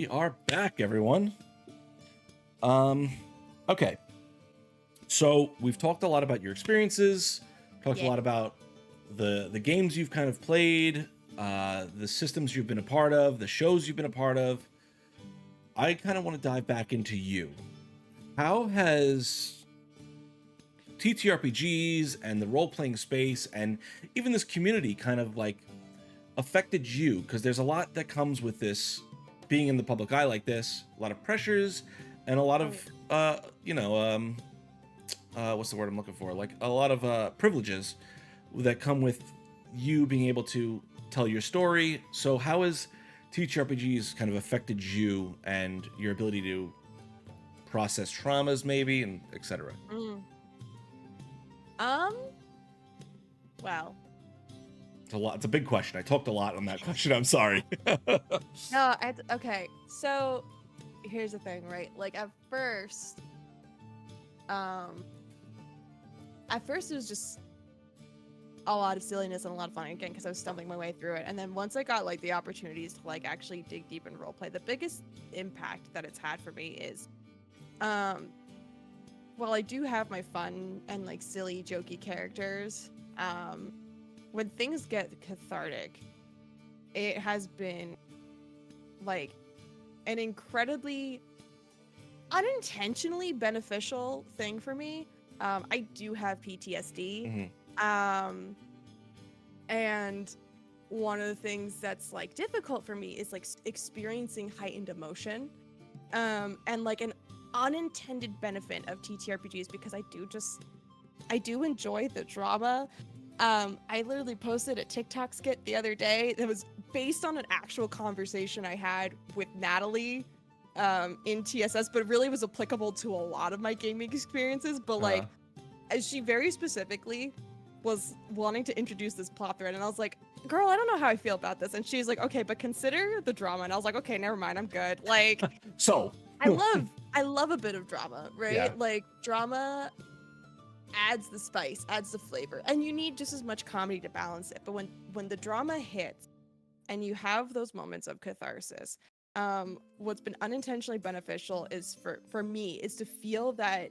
We are back, everyone. Okay. So we've talked a lot about your experiences, talked a lot about the games you've kind of played, the systems you've been a part of, the shows you've been a part of. I kind of want to dive back into you. How has TTRPGs and the role-playing space and even this community kind of like affected you? Because there's a lot that comes with this being in the public eye like this, a lot of pressures and a lot of what's the word I'm looking for, like a lot of privileges that come with you being able to tell your story. So how has TTRPGs kind of affected you and your ability to process traumas maybe, and etc.? Well, It's a lot. It's a big question. I talked a lot on that question. I'm sorry. no, okay. So here's the thing, right? Like at first it was just a lot of silliness and a lot of fun again because I was stumbling my way through it. And then once I got like the opportunities to like actually dig deep in roleplay, the biggest impact that it's had for me is while I do have my fun and like silly jokey characters, when things get cathartic, it has been like an incredibly unintentionally beneficial thing for me. I do have PTSD. And one of the things that's like difficult for me is like experiencing heightened emotion. And like an unintended benefit of TTRPGs, because I do enjoy the drama. I literally posted a TikTok skit the other day that was based on an actual conversation I had with Natalie in TSS, but it really was applicable to a lot of my gaming experiences. But like, as she very specifically was wanting to introduce this plot thread, and I was like, girl, I don't know how I feel about this. And she was like, okay, but consider the drama. And I was like, okay, never mind, I'm good. Like, so I love a bit of drama, right? Yeah. Like drama adds the spice, adds the flavor, and you need just as much comedy to balance it. But when the drama hits and you have those moments of catharsis, what's been unintentionally beneficial is for me is to feel that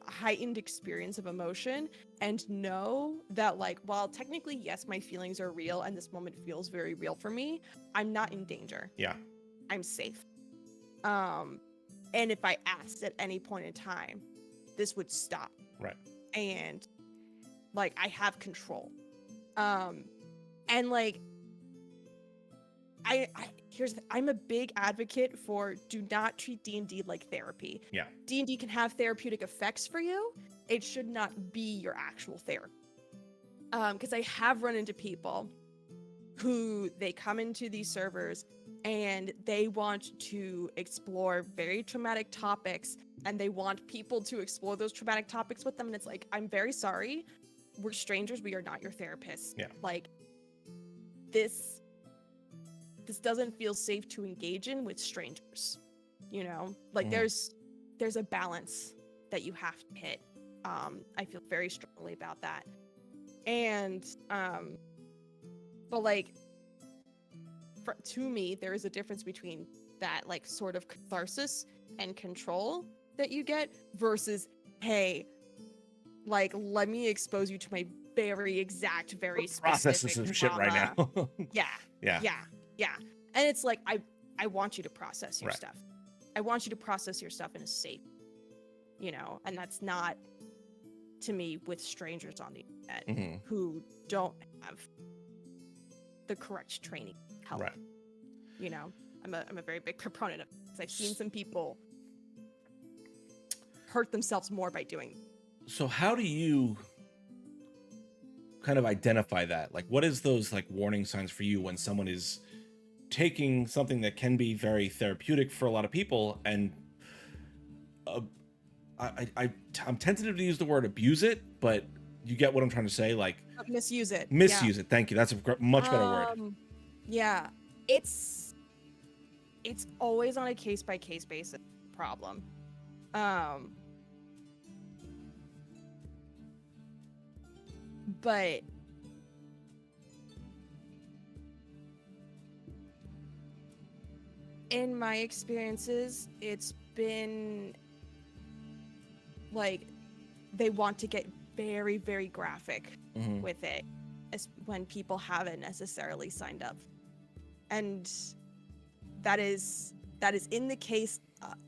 heightened experience of emotion and know that like, while technically yes, my feelings are real and this moment feels very real for me, I'm not in danger. Yeah. I'm safe. And if I asked at any point in time, this would stop. Right. And like I have control. And like I'm a big advocate for do not treat D&D like therapy. Yeah. D&D can have therapeutic effects for you. It should not be your actual therapy. Because I have run into people who they come into these servers and they want to explore very traumatic topics, and they want people to explore those traumatic topics with them. And it's like, I'm very sorry. We're strangers. We are not your therapists. Yeah. Like this doesn't feel safe to engage in with strangers, you know? Like there's a balance that you have to hit. I feel very strongly about that. And but like to me, there is a difference between that like sort of catharsis and control that you get versus, hey, like let me expose you to my very exact, very Processing specific some shit right now. Yeah. And it's like, I want you to process your Right. stuff. I want you to process your stuff in a safe, you know, and that's not to me with strangers on the internet who don't have the correct training help. Right. You know, I'm a very big proponent of this. I've seen some people hurt themselves more by doing. So how do you kind of identify that? Like, what is those like warning signs for you when someone is taking something that can be very therapeutic for a lot of people and I'm tentative to use the word abuse it, but you get what I'm trying to say, like Misuse it. Misuse it. Thank you. That's a much better word. Yeah, it's always on a case by case basis problem. But in my experiences, it's been like they want to get very, very graphic with it, as when people haven't necessarily signed up. And that is in the case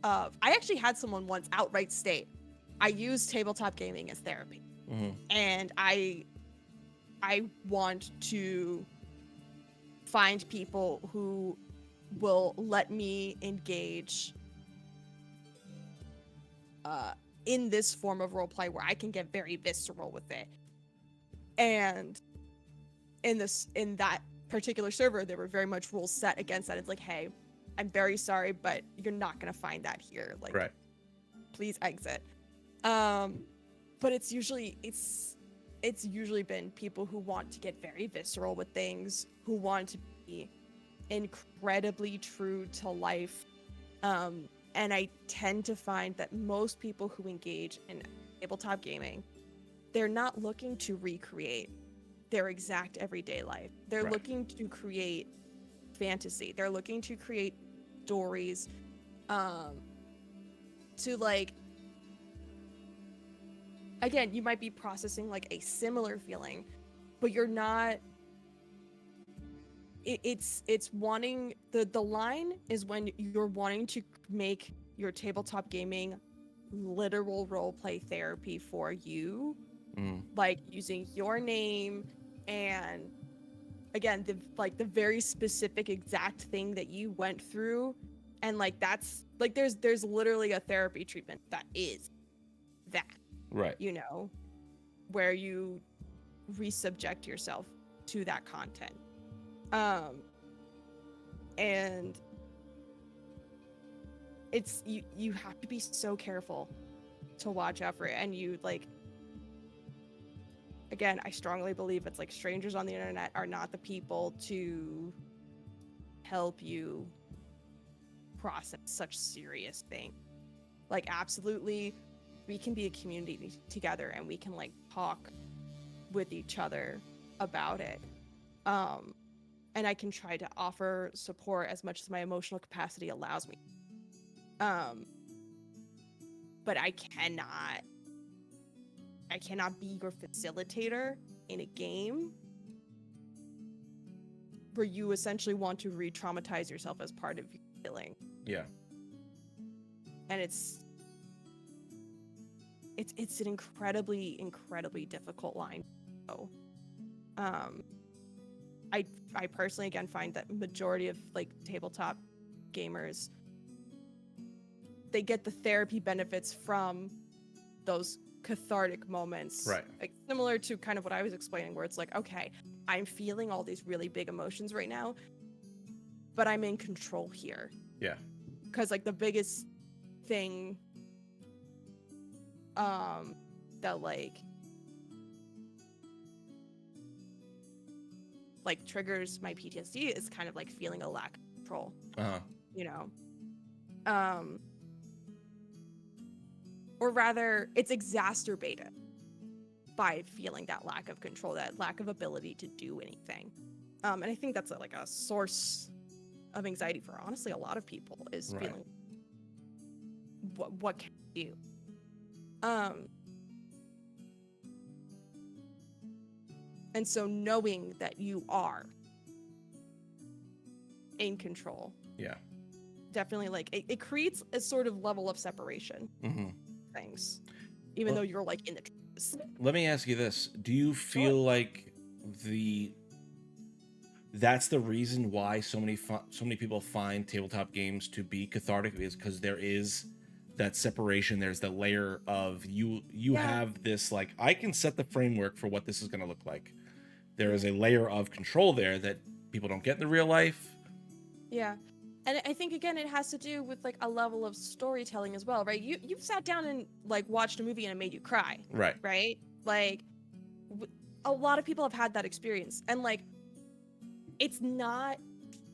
of, I actually had someone once outright state, I use tabletop gaming as therapy. And I want to find people who will let me engage in this form of roleplay where I can get very visceral with it. And in that particular server, there were very much rules set against that. It's like, hey, I'm very sorry, but you're not gonna find that here. Like, right. Please exit. But it's usually been people who want to get very visceral with things, who want to be incredibly true to life. And I tend to find that most people who engage in tabletop gaming, they're not looking to recreate their exact everyday life. They're looking to create fantasy. They're looking to create stories, to like, again, you might be processing like a similar feeling, but you're not. It's wanting, the line is when you're wanting to make your tabletop gaming literal roleplay therapy for you, like using your name, and again, the very specific exact thing that you went through, and like that's like there's literally a therapy treatment that is that, right, you know, where you resubject yourself to that content. And it's you have to be so careful to watch out for it. And you like, again, I strongly believe it's like strangers on the internet are not the people to help you process such serious things. Like, absolutely, we can be a community together and we can like talk with each other about it. And I can try to offer support as much as my emotional capacity allows me. But I cannot be your facilitator in a game where you essentially want to re-traumatize yourself as part of your healing. Yeah. And it's an incredibly, incredibly difficult line. So, I personally, again, find that majority of like tabletop gamers, they get the therapy benefits from those cathartic moments. Right. Like similar to kind of what I was explaining, where it's like, okay, I'm feeling all these really big emotions right now, but I'm in control here. Yeah. Because like the biggest thing that like triggers my PTSD is kind of like feeling a lack of control. You know? Or rather, it's exacerbated by feeling that lack of control, that lack of ability to do anything. And I think that's like a source of anxiety for honestly a lot of people, is feeling what can I do? And so knowing that you are in control, definitely like it creates a sort of level of separation. Things, even though you're like in the trenches. Let me ask you this: do you feel like that's the reason why so many people find tabletop games to be cathartic, is because there is that separation? There's the layer of you have this, like, I can set the framework for what this is going to look like. There is a layer of control there that people don't get in the real life. Yeah. And I think, again, it has to do with like a level of storytelling as well, right? You've sat down and like watched a movie and it made you cry. Right? Like a lot of people have had that experience, and like it's not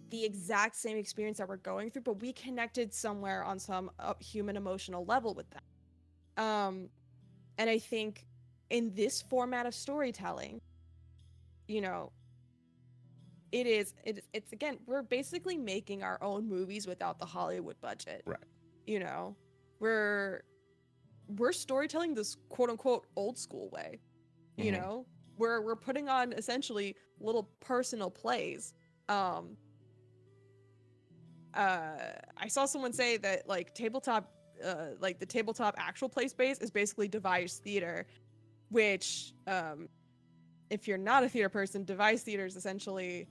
the exact same experience that we're going through, but we connected somewhere on some human emotional level with that. And I think in this format of storytelling, you know, it's again, we're basically making our own movies without the Hollywood budget. Right. You know, we're storytelling this quote unquote old school way. You Mhm. know, we're putting on essentially little personal plays. Um, I saw someone say that like the tabletop actual play space is basically devised theater, which if you're not a theater person, devised theater is essentially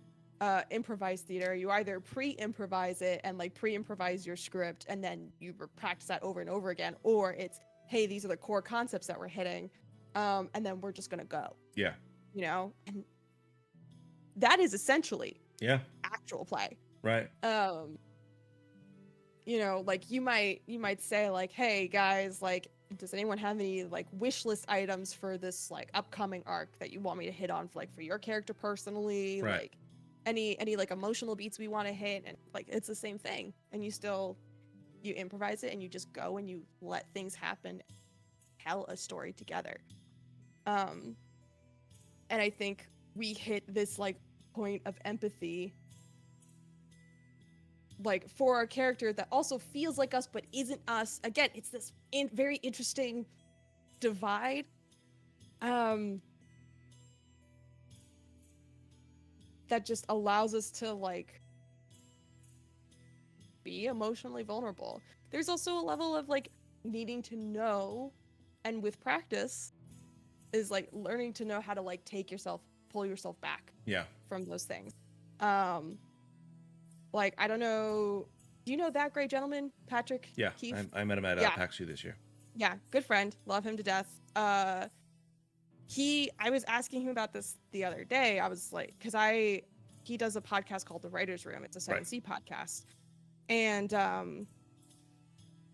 improvised theater. You either pre-improvise it and like pre-improvise your script and then you practice that over and over again, or it's, hey, these are the core concepts that we're hitting, and then we're just gonna go. Yeah. You know, and that is essentially Yeah. actual play. Right. You know, like you might say like, hey guys, like, does anyone have any like wish list items for this like upcoming arc that you want me to hit on for like for your character personally? Right. Like any like emotional beats we want to hit, and like it's the same thing. And you improvise it and you just go and you let things happen, tell a story together. And I think we hit this like point of empathy like for our character that also feels like us but isn't us. Again, it's this very interesting divide that just allows us to like be emotionally vulnerable. There's also a level of like needing to know, and with practice is like learning to know how to like pull yourself back Yeah. from those things. Like, I don't know, do you know that great gentleman, Patrick Yeah. Keefe? I met him at Yeah. PAX 2 this year. Yeah, good friend, love him to death. I was asking him about this the other day. I was like, because he does a podcast called The Writer's Room. It's a 7C podcast. And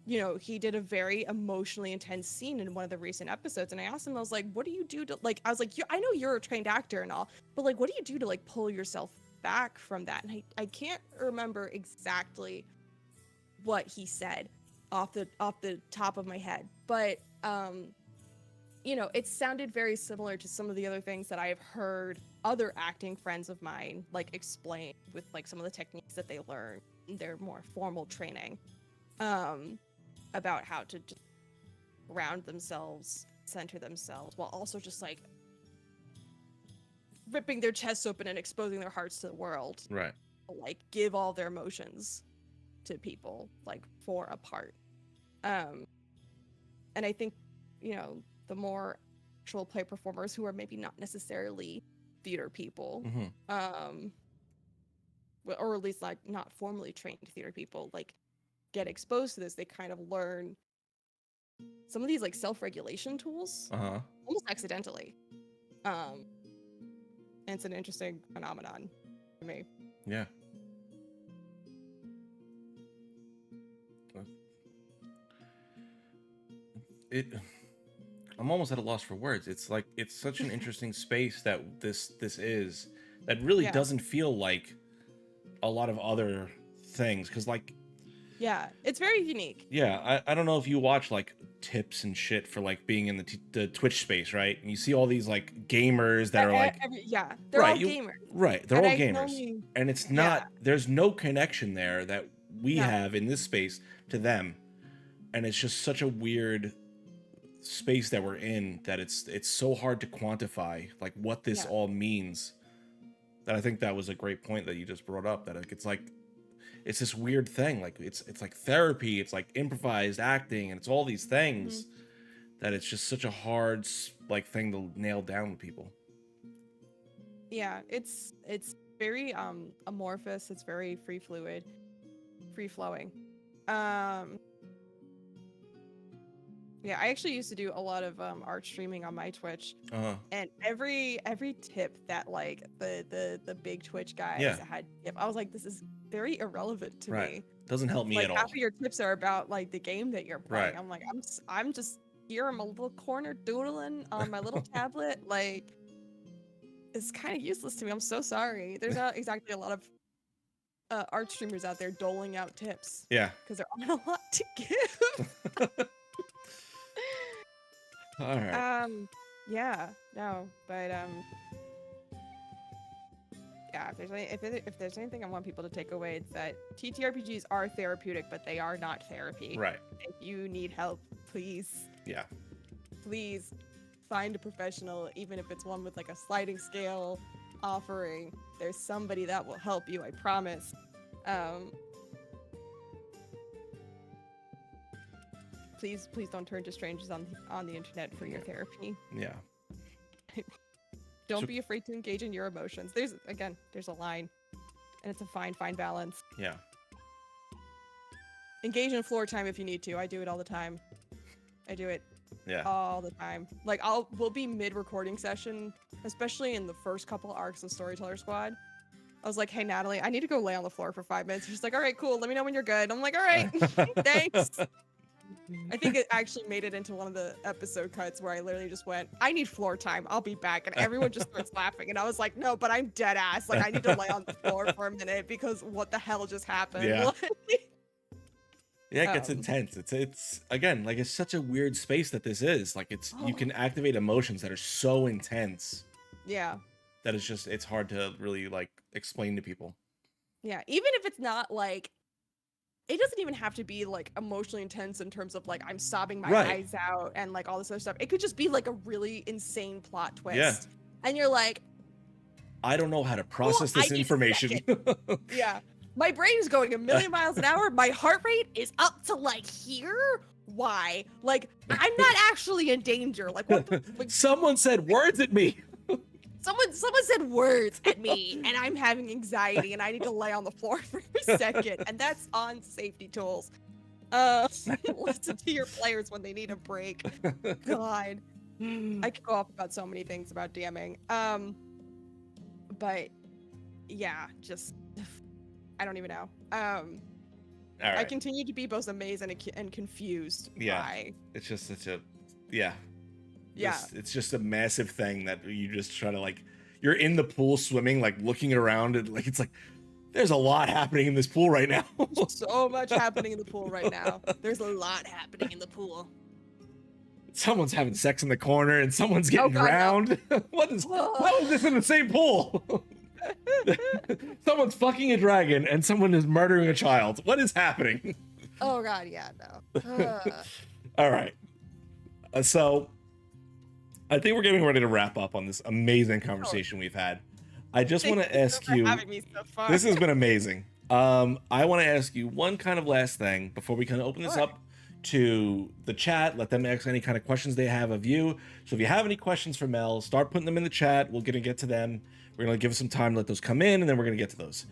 you know, he did a very emotionally intense scene in one of the recent episodes. And I asked him, I was like, what do you do to like, I was like, I know you're a trained actor and all, but like, what do you do to like pull yourself back from that? And I can't remember exactly what he said off the top of my head, but you know, it sounded very similar to some of the other things that I have heard other acting friends of mine like explain with like some of the techniques that they learn in their more formal training, about how to just ground themselves, center themselves, while also just like ripping their chests open and exposing their hearts to the world. Right. Like give all their emotions to people, like for a part. And I think, you know, the more actual play performers who are maybe not necessarily theater people, or at least like not formally trained theater people, like get exposed to this, they kind of learn some of these like self-regulation tools almost accidentally. And it's an interesting phenomenon to me. Yeah. I'm almost at a loss for words. It's like it's such an interesting space that this is that really doesn't feel like a lot of other things, because like it's very unique. I don't know if you watch like tips and shit for like being in the Twitch space, right? And you see all these like gamers that are like they're all gamers, right, they're all gamers, and it's not there's no connection there that we have in this space to them, and it's just such a weird space that we're in that it's so hard to quantify like what this all means. That I think that was a great point that you just brought up, that like it's this weird thing, like it's like therapy, it's like improvised acting, and it's all these things that it's just such a hard like thing to nail down with people. It's very amorphous, it's very free flowing. I actually used to do a lot of art streaming on my Twitch, and every tip that like the big Twitch guys had, I was like, this is very irrelevant to me. Doesn't help me like, at all. Half of your tips are about like the game that you're playing. Right. I'm like, I'm just here in my little corner doodling on my little tablet. Like, it's kind of useless to me. I'm so sorry. There's not exactly a lot of art streamers out there doling out tips. Yeah. Because there aren't a lot to give. All right. if there's anything I want people to take away, it's that TTRPGs are therapeutic, but they are not therapy. Right. If you need help, please find a professional, even if it's one with like a sliding scale offering. There's somebody that will help you, I promise. Please don't turn to strangers on the internet for your therapy. Yeah. Don't be afraid to engage in your emotions. There's a line, and it's a fine balance. Yeah. Engage in floor time if you need to. I do it all the time. I do it all the time. Like we'll be mid-recording session, especially in the first couple arcs of Storyteller Squad. I was like, hey Natalie, I need to go lay on the floor for 5 minutes. She's like, all right, cool. Let me know when you're good. I'm like, all right, thanks. I think it actually made it into one of the episode cuts where I literally just went, I need floor time. I'll be back. And everyone just starts laughing. And I was like, no, but I'm dead ass. Like, I need to lay on the floor for a minute because what the hell just happened? Yeah. Yeah, it gets intense. It's again, like, it's such a weird space that this is. Like, you can activate emotions that are so intense. Yeah. That it's hard to really, like, explain to people. Yeah, even if it's not, like, it doesn't even have to be, like, emotionally intense in terms of, like, I'm sobbing my eyes out and, like, all this other stuff. It could just be, like, a really insane plot twist. Yeah. And you're like, I don't know how to process this information. Yeah. My brain is going a million miles an hour. My heart rate is up to, like, here? Why? Like, I'm not actually in danger. Like, what the, like, someone said words at me. Someone said words at me, and I'm having anxiety, and I need to lay on the floor for a second, and that's on safety tools. Listen to your players when they need a break. God, I could go off about so many things about DMing. But yeah, just I don't even know. All right. I continue to be both amazed and confused. Yeah, by... it's just such a it's just a massive thing that you just try to, like, you're in the pool swimming, like, looking around, and like it's like there's a lot happening in this pool right now. So much happening in the pool right now. There's a lot happening in the pool. Someone's having sex in the corner and someone's getting drowned. No. How is this in the same pool? Someone's fucking a dragon and someone is murdering a child. What is happening? Oh god, yeah, no. All right. So I think we're getting ready to wrap up on this amazing conversation we've had. I just want to ask you, this has been amazing. I want to ask you one kind of last thing before we kind of open this up to the chat. Let them ask any kind of questions they have of you. So if you have any questions for Mel, start putting them in the chat. We're going to get to them. We're going to give some time to let those come in, and then we're going to get to those.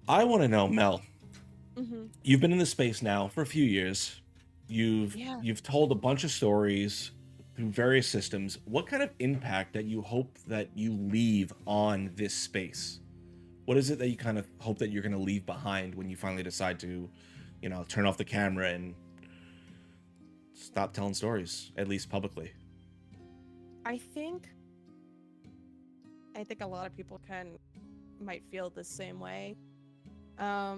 I want to know, Mel, you've been in this space now for a few years. You've told a bunch of stories through various systems. What kind of impact that you hope that you leave on this space? What is it that you kind of hope that you're going to leave behind when you finally decide to, you know, turn off the camera and stop telling stories, at least publicly? I think a lot of people might feel the same way. I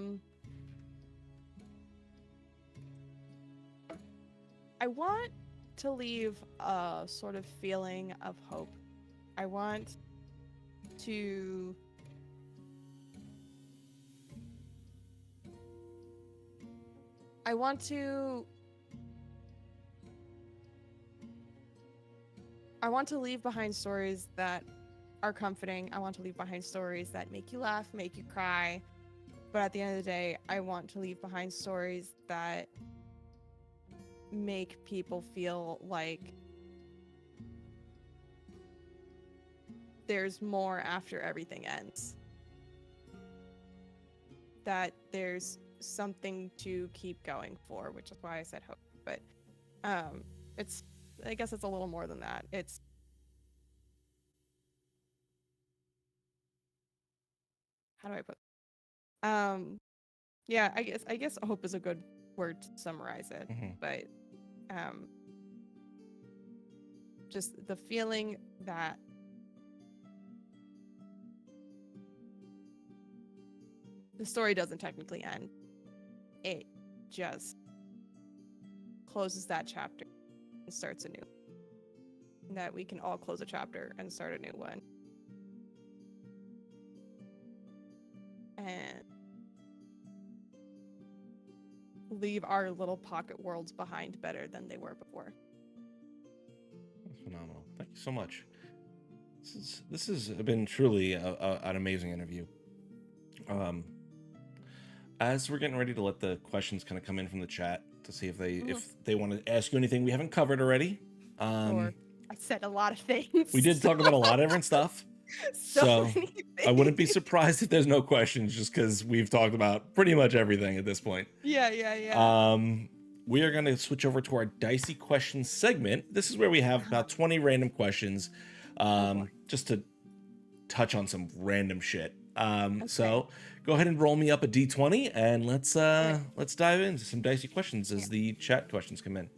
want to leave a sort of feeling of hope. I want to leave behind stories that are comforting. I want to leave behind stories that make you laugh, make you cry. But at the end of the day, I want to leave behind stories that make people feel like there's more after everything ends. That there's something to keep going for, which is why I said hope. But I guess it's a little more than that. It's how do I put yeah, I guess hope is a good word to summarize it. But just the feeling that the story doesn't technically end. It just closes that chapter and starts a new one. That we can all close a chapter and start a new one. and leave our little pocket worlds behind better than they were before. That's phenomenal. Thank you so much. This has been truly an amazing interview. As we're getting ready to let the questions kind of come in from the chat to see if they want to ask you anything we haven't covered already. Or I said a lot of things. We did talk about a lot of different stuff. So many I wouldn't be things. surprised if there's no questions, just because we've talked about pretty much everything at this point. Yeah. We are going to switch over to our dicey questions segment. This is where we have about 20 random questions, just to touch on some random shit. So go ahead and roll me up a d20, and let's dive into some dicey questions as the chat questions come in.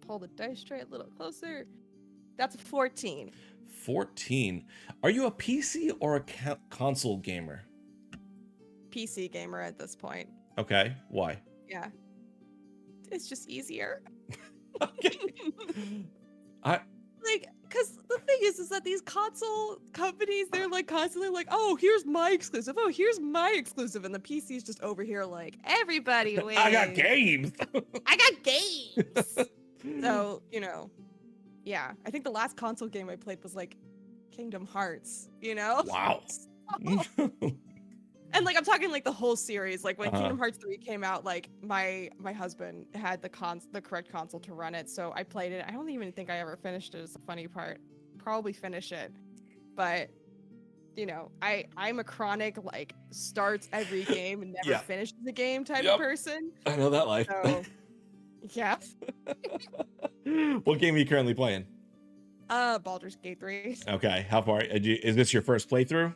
Pull the dice tray a little closer. That's a 14. 14. Are you a PC or a console gamer? PC gamer at this point. Okay. Why? Yeah. It's just easier. Okay. Because the thing is that these console companies, they're like constantly like, oh, here's my exclusive. Oh, here's my exclusive. And the PC's just over here like, everybody wins. I got games. I got games. So, yeah. I think the last console game I played was like Kingdom Hearts, Wow. And like I'm talking like the whole series. Like when Kingdom Hearts 3 came out, like my husband had the correct console to run it, so I played it. I don't even think I ever finished it. Is the funny part. Probably finish it, but I'm a chronic like starts every game and never finishes the game type of person. I know that life. So, yeah. What game are you currently playing? Baldur's Gate 3. Okay, how far? Is this your first playthrough?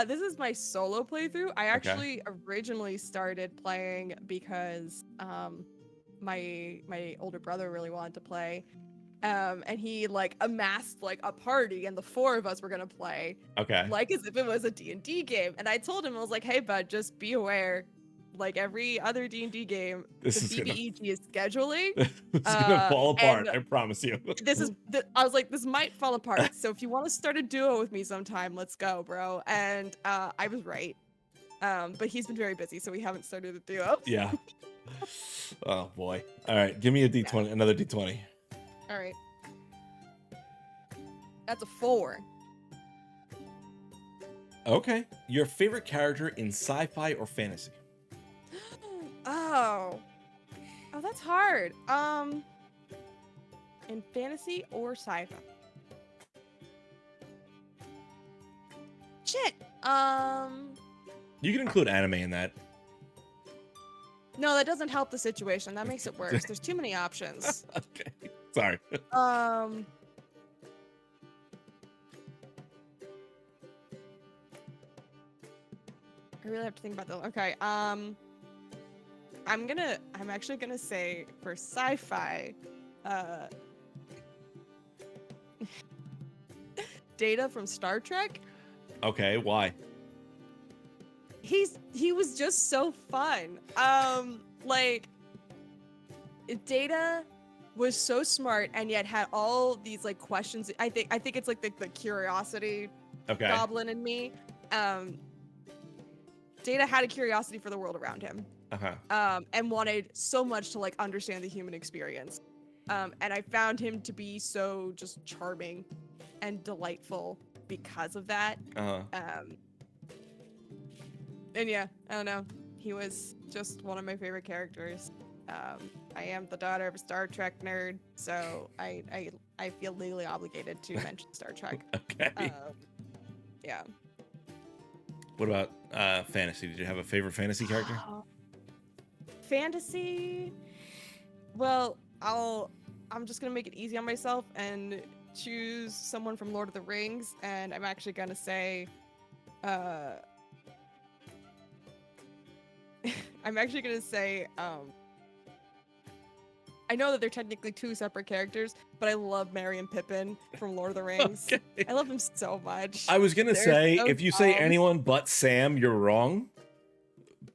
This is my solo playthrough. I actually originally started playing because my older brother really wanted to play. And he like amassed like a party and the four of us were gonna play. Okay. Like as if it was a D&D game. And I told him, I was like, hey bud, just be aware. Like every other D&D game, the BBEG is scheduling. It's gonna fall apart, I promise you. I was like, this might fall apart. So if you want to start a duo with me sometime, let's go, bro. And I was right. But he's been very busy, so we haven't started a duo. Yeah. Oh boy. All right, give me a D20, another D20. All right. That's a 4. Okay. Your favorite character in sci-fi or fantasy? Oh, that's hard. In fantasy or sci-fi? Shit. You can include anime in that. No, that doesn't help the situation. That makes it worse. There's too many options. Okay. Sorry. I really have to think about that. Okay. I'm actually gonna say for sci-fi, Data from Star Trek. Okay, why? He was just so fun. Like Data was so smart and yet had all these like questions. I think it's like the curiosity goblin in me. Data had a curiosity for the world around him. And wanted so much to like understand the human experience. And I found him to be so just charming and delightful because of that. And yeah, I don't know. He was just one of my favorite characters. I am the daughter of a Star Trek nerd, so I feel legally obligated to mention Star Trek. Okay. Yeah. What about fantasy? Did you have a favorite fantasy character? Fantasy? Well, I'm just gonna make it easy on myself and choose someone from Lord of the Rings, and I'm actually gonna say, I know that they're technically two separate characters, but I love Merry and Pippin from Lord of the Rings. Okay. I love them so much. I was gonna say, so if you say dumb. anyone but Sam, you're wrong.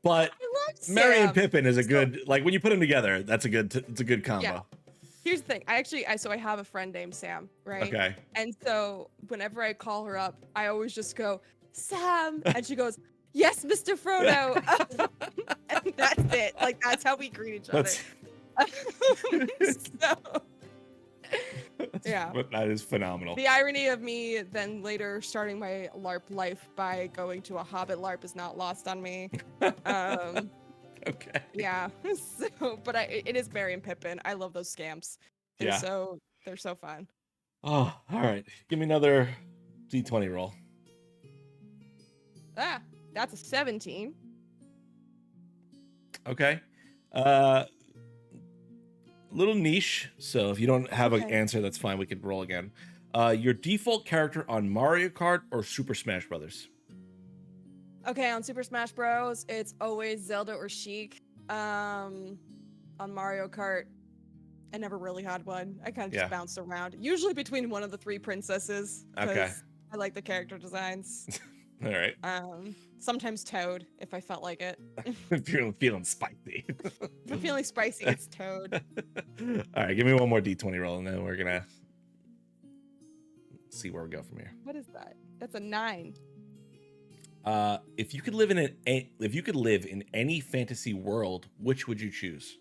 But I love Merry and Sam. Pippin is a good, like when you put them together, it's a good combo. Yeah. Here's the thing. I have a friend named Sam, right? Okay. And so whenever I call her up, I always just go, Sam. And she goes, yes, Mr. Frodo. And that's it. Like, that's how we greet each other. So, yeah. But that is phenomenal. The irony of me then later starting my LARP life by going to a Hobbit LARP is not lost on me. Okay. Yeah. So, but it is Merry and Pippin. I love those scamps. They're Yeah. they're so fun. Oh, all right. Give me another D20 roll. Ah, that's a 17. Okay. Little niche. So if you don't have an answer, that's fine. We can roll again. Your default character on Mario Kart or Super Smash Brothers? Okay, on Super Smash Bros, it's always Zelda or Sheik. On Mario Kart, I never really had one. I kind of just bounced around, usually between one of the three princesses. Okay. I like the character designs. All right. Sometimes Toad, if I felt like it. If you're feeling spicy. If I'm feeling spicy, it's Toad. All right, give me one more D20 roll, and then we're gonna see where we go from here. What is that? That's a 9. If you could live in any fantasy world, which would you choose?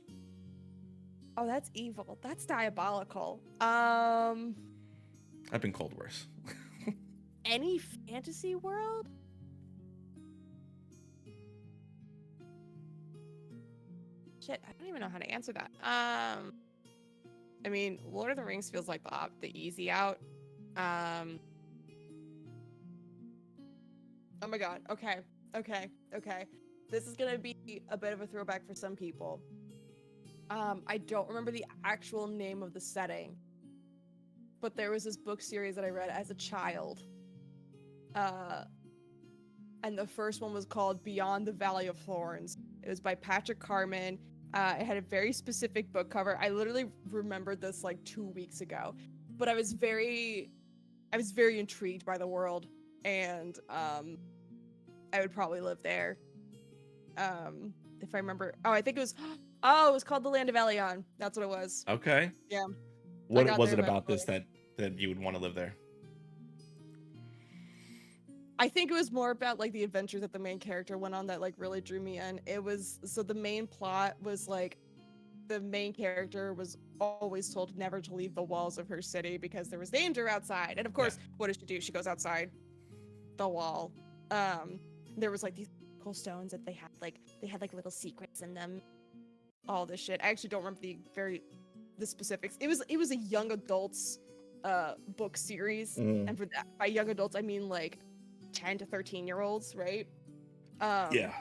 Oh, that's evil. That's diabolical. I've been called worse. Any fantasy world? Shit, I don't even know how to answer that. I mean, Lord of the Rings feels like the easy out. Oh my god. Okay. This is gonna be a bit of a throwback for some people. I don't remember the actual name of the setting, but there was this book series that I read as a child. And the first one was called Beyond the Valley of Thorns. It was by Patrick Carman. It had a very specific book cover. I literally remembered this like 2 weeks ago, but I was very intrigued by the world, and I would probably live there. If I remember, it was called The Land of Elion. That's what it was. Okay. Yeah. What was it about this that you would want to live there? I think it was more about like the adventures that the main character went on that like really drew me in. The main plot was like the main character was always told never to leave the walls of her city because there was danger outside. And of course, what does she do? She goes outside the wall. There was like these cool stones that they had like little secrets in them. All this shit. I actually don't remember the specifics. It was a young adults book series. And for that, by young adults I mean like 10 to 13-year-olds, right? And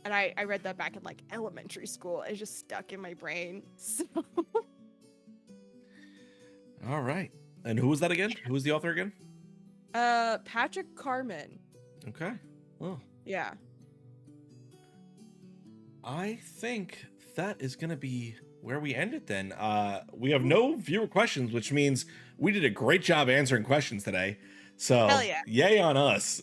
I read that back in like elementary school. It's just stuck in my brain. So all right. And who was that again? Who was the author again? Patrick Carman. Okay. Well. Yeah. I think that is gonna be where we end it then. We have no viewer questions, which means we did a great job answering questions today. So hell yeah. Yay on us.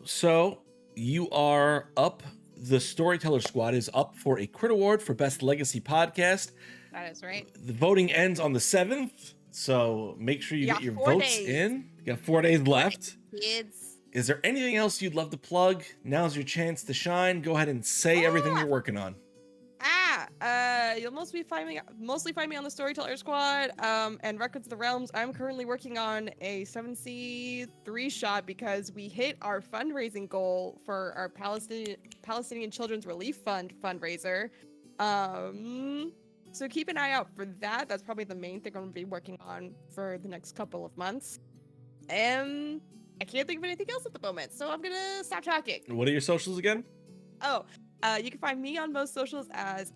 So you are up. The Storyteller Squad is up for a Crit Award for Best Legacy Podcast. That is right. The voting ends on the 7th, so make sure you get your votes in. You got 4 days left. Kids. Is there anything else you'd love to plug? Now's your chance to shine. Go ahead and say everything you're working on. You'll mostly find me on the Storyteller Squad, and Records of the Realms. I'm currently working on a 7C3 shot because we hit our fundraising goal for our Palestinian Children's Relief Fund fundraiser. So keep an eye out for that. That's probably the main thing I'm gonna be working on for the next couple of months. I can't think of anything else at the moment, so I'm gonna stop talking. What are your socials again? You can find me on most socials as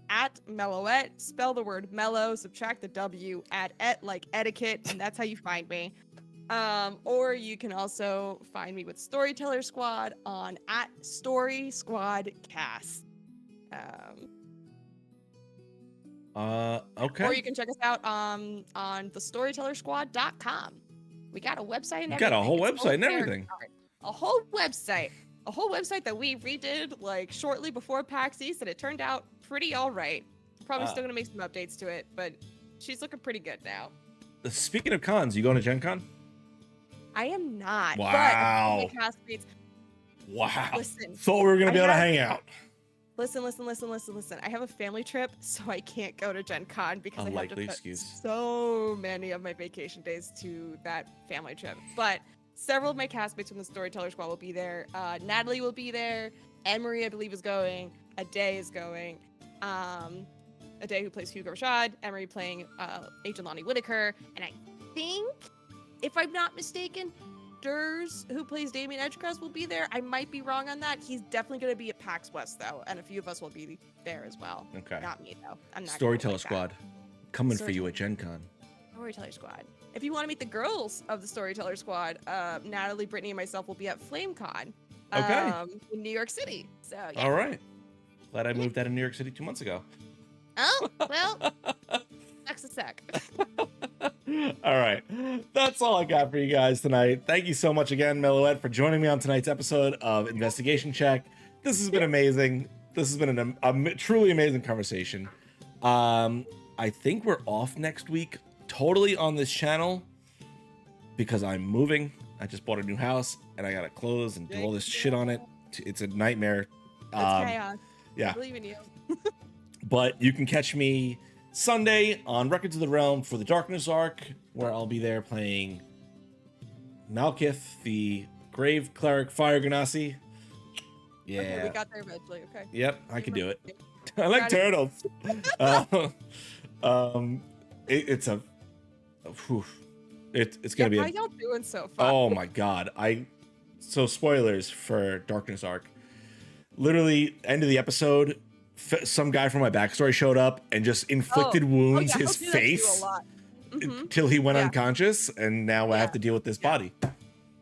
@Melloette. Spell the word mellow, subtract the W, add et like etiquette, and that's how you find me. Or you can also find me with Storyteller Squad on @StorySquadCast. Okay. Or you can check us out on thestorytellersquad.com. We got a website and everything. Got a whole website and everything. A whole website that we redid like shortly before PAX East, and it turned out pretty all right. Probably still gonna make some updates to it, but she's looking pretty good now. Speaking of cons, you going to Gen Con? I am not. Wow. But my castmates, Wow. listen. Thought we were going to be able to hang out. Listen. I have a family trip, so I can't go to Gen Con because I have to put so many of my vacation days to that family trip. But several of my castmates from the Storyteller Squad will be there. Natalie will be there. Emery, I believe, is going. Aday is going. Aday, who plays Hugo Rashad. Emery playing Agent Lonnie Whitaker. And I think, if I'm not mistaken, Durs, who plays Damien Edgecrest, will be there. I might be wrong on that. He's definitely going to be at PAX West, though, and a few of us will be there as well. Okay. Not me, though. I'm not Storyteller Squad coming for you at Gen Con. Storyteller Squad. If you want to meet the girls of the Storyteller Squad, Natalie, Brittany, and myself will be at FlameCon in New York City. So, yeah. All right. Glad I moved out of New York City 2 months ago. Oh, well, next a sec. All right. That's all I got for you guys tonight. Thank you so much again, Melloette, for joining me on tonight's episode of Investigation Check. This has been amazing. This has been a truly amazing conversation. I think we're off next week totally on this channel because I'm moving. I just bought a new house and I got to close and do all this shit on it. It's a nightmare. It's chaos. Yeah. I believe in you. But you can catch me Sunday on Records of the Realm for the Darkness arc, where I'll be there playing Malkith, the Grave Cleric Fire Ganassi. Yeah. Okay, we got there eventually. Okay. Yep, I can do it. I like turtles. It's gonna be. How y'all doing so far? Oh my god! So spoilers for Darkness arc. Literally, end of the episode. Some guy from my backstory showed up and just inflicted wounds his face till he went unconscious, and now I have to deal with this body.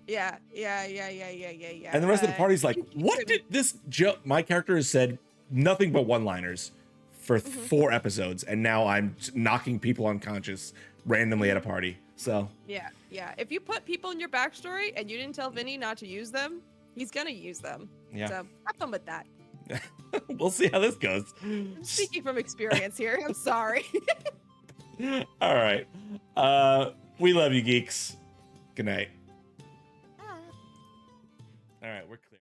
Yeah. And the rest of the party's like, what did this my character has said nothing but one-liners for 4 episodes, and now I'm knocking people unconscious randomly at a party. So yeah. If you put people in your backstory and you didn't tell Vinny not to use them, he's gonna use them. Yeah. So have fun with that. We'll see how this goes. I'm speaking from experience here. I'm sorry. All right. We love you, geeks. Good night. All right, we're clear.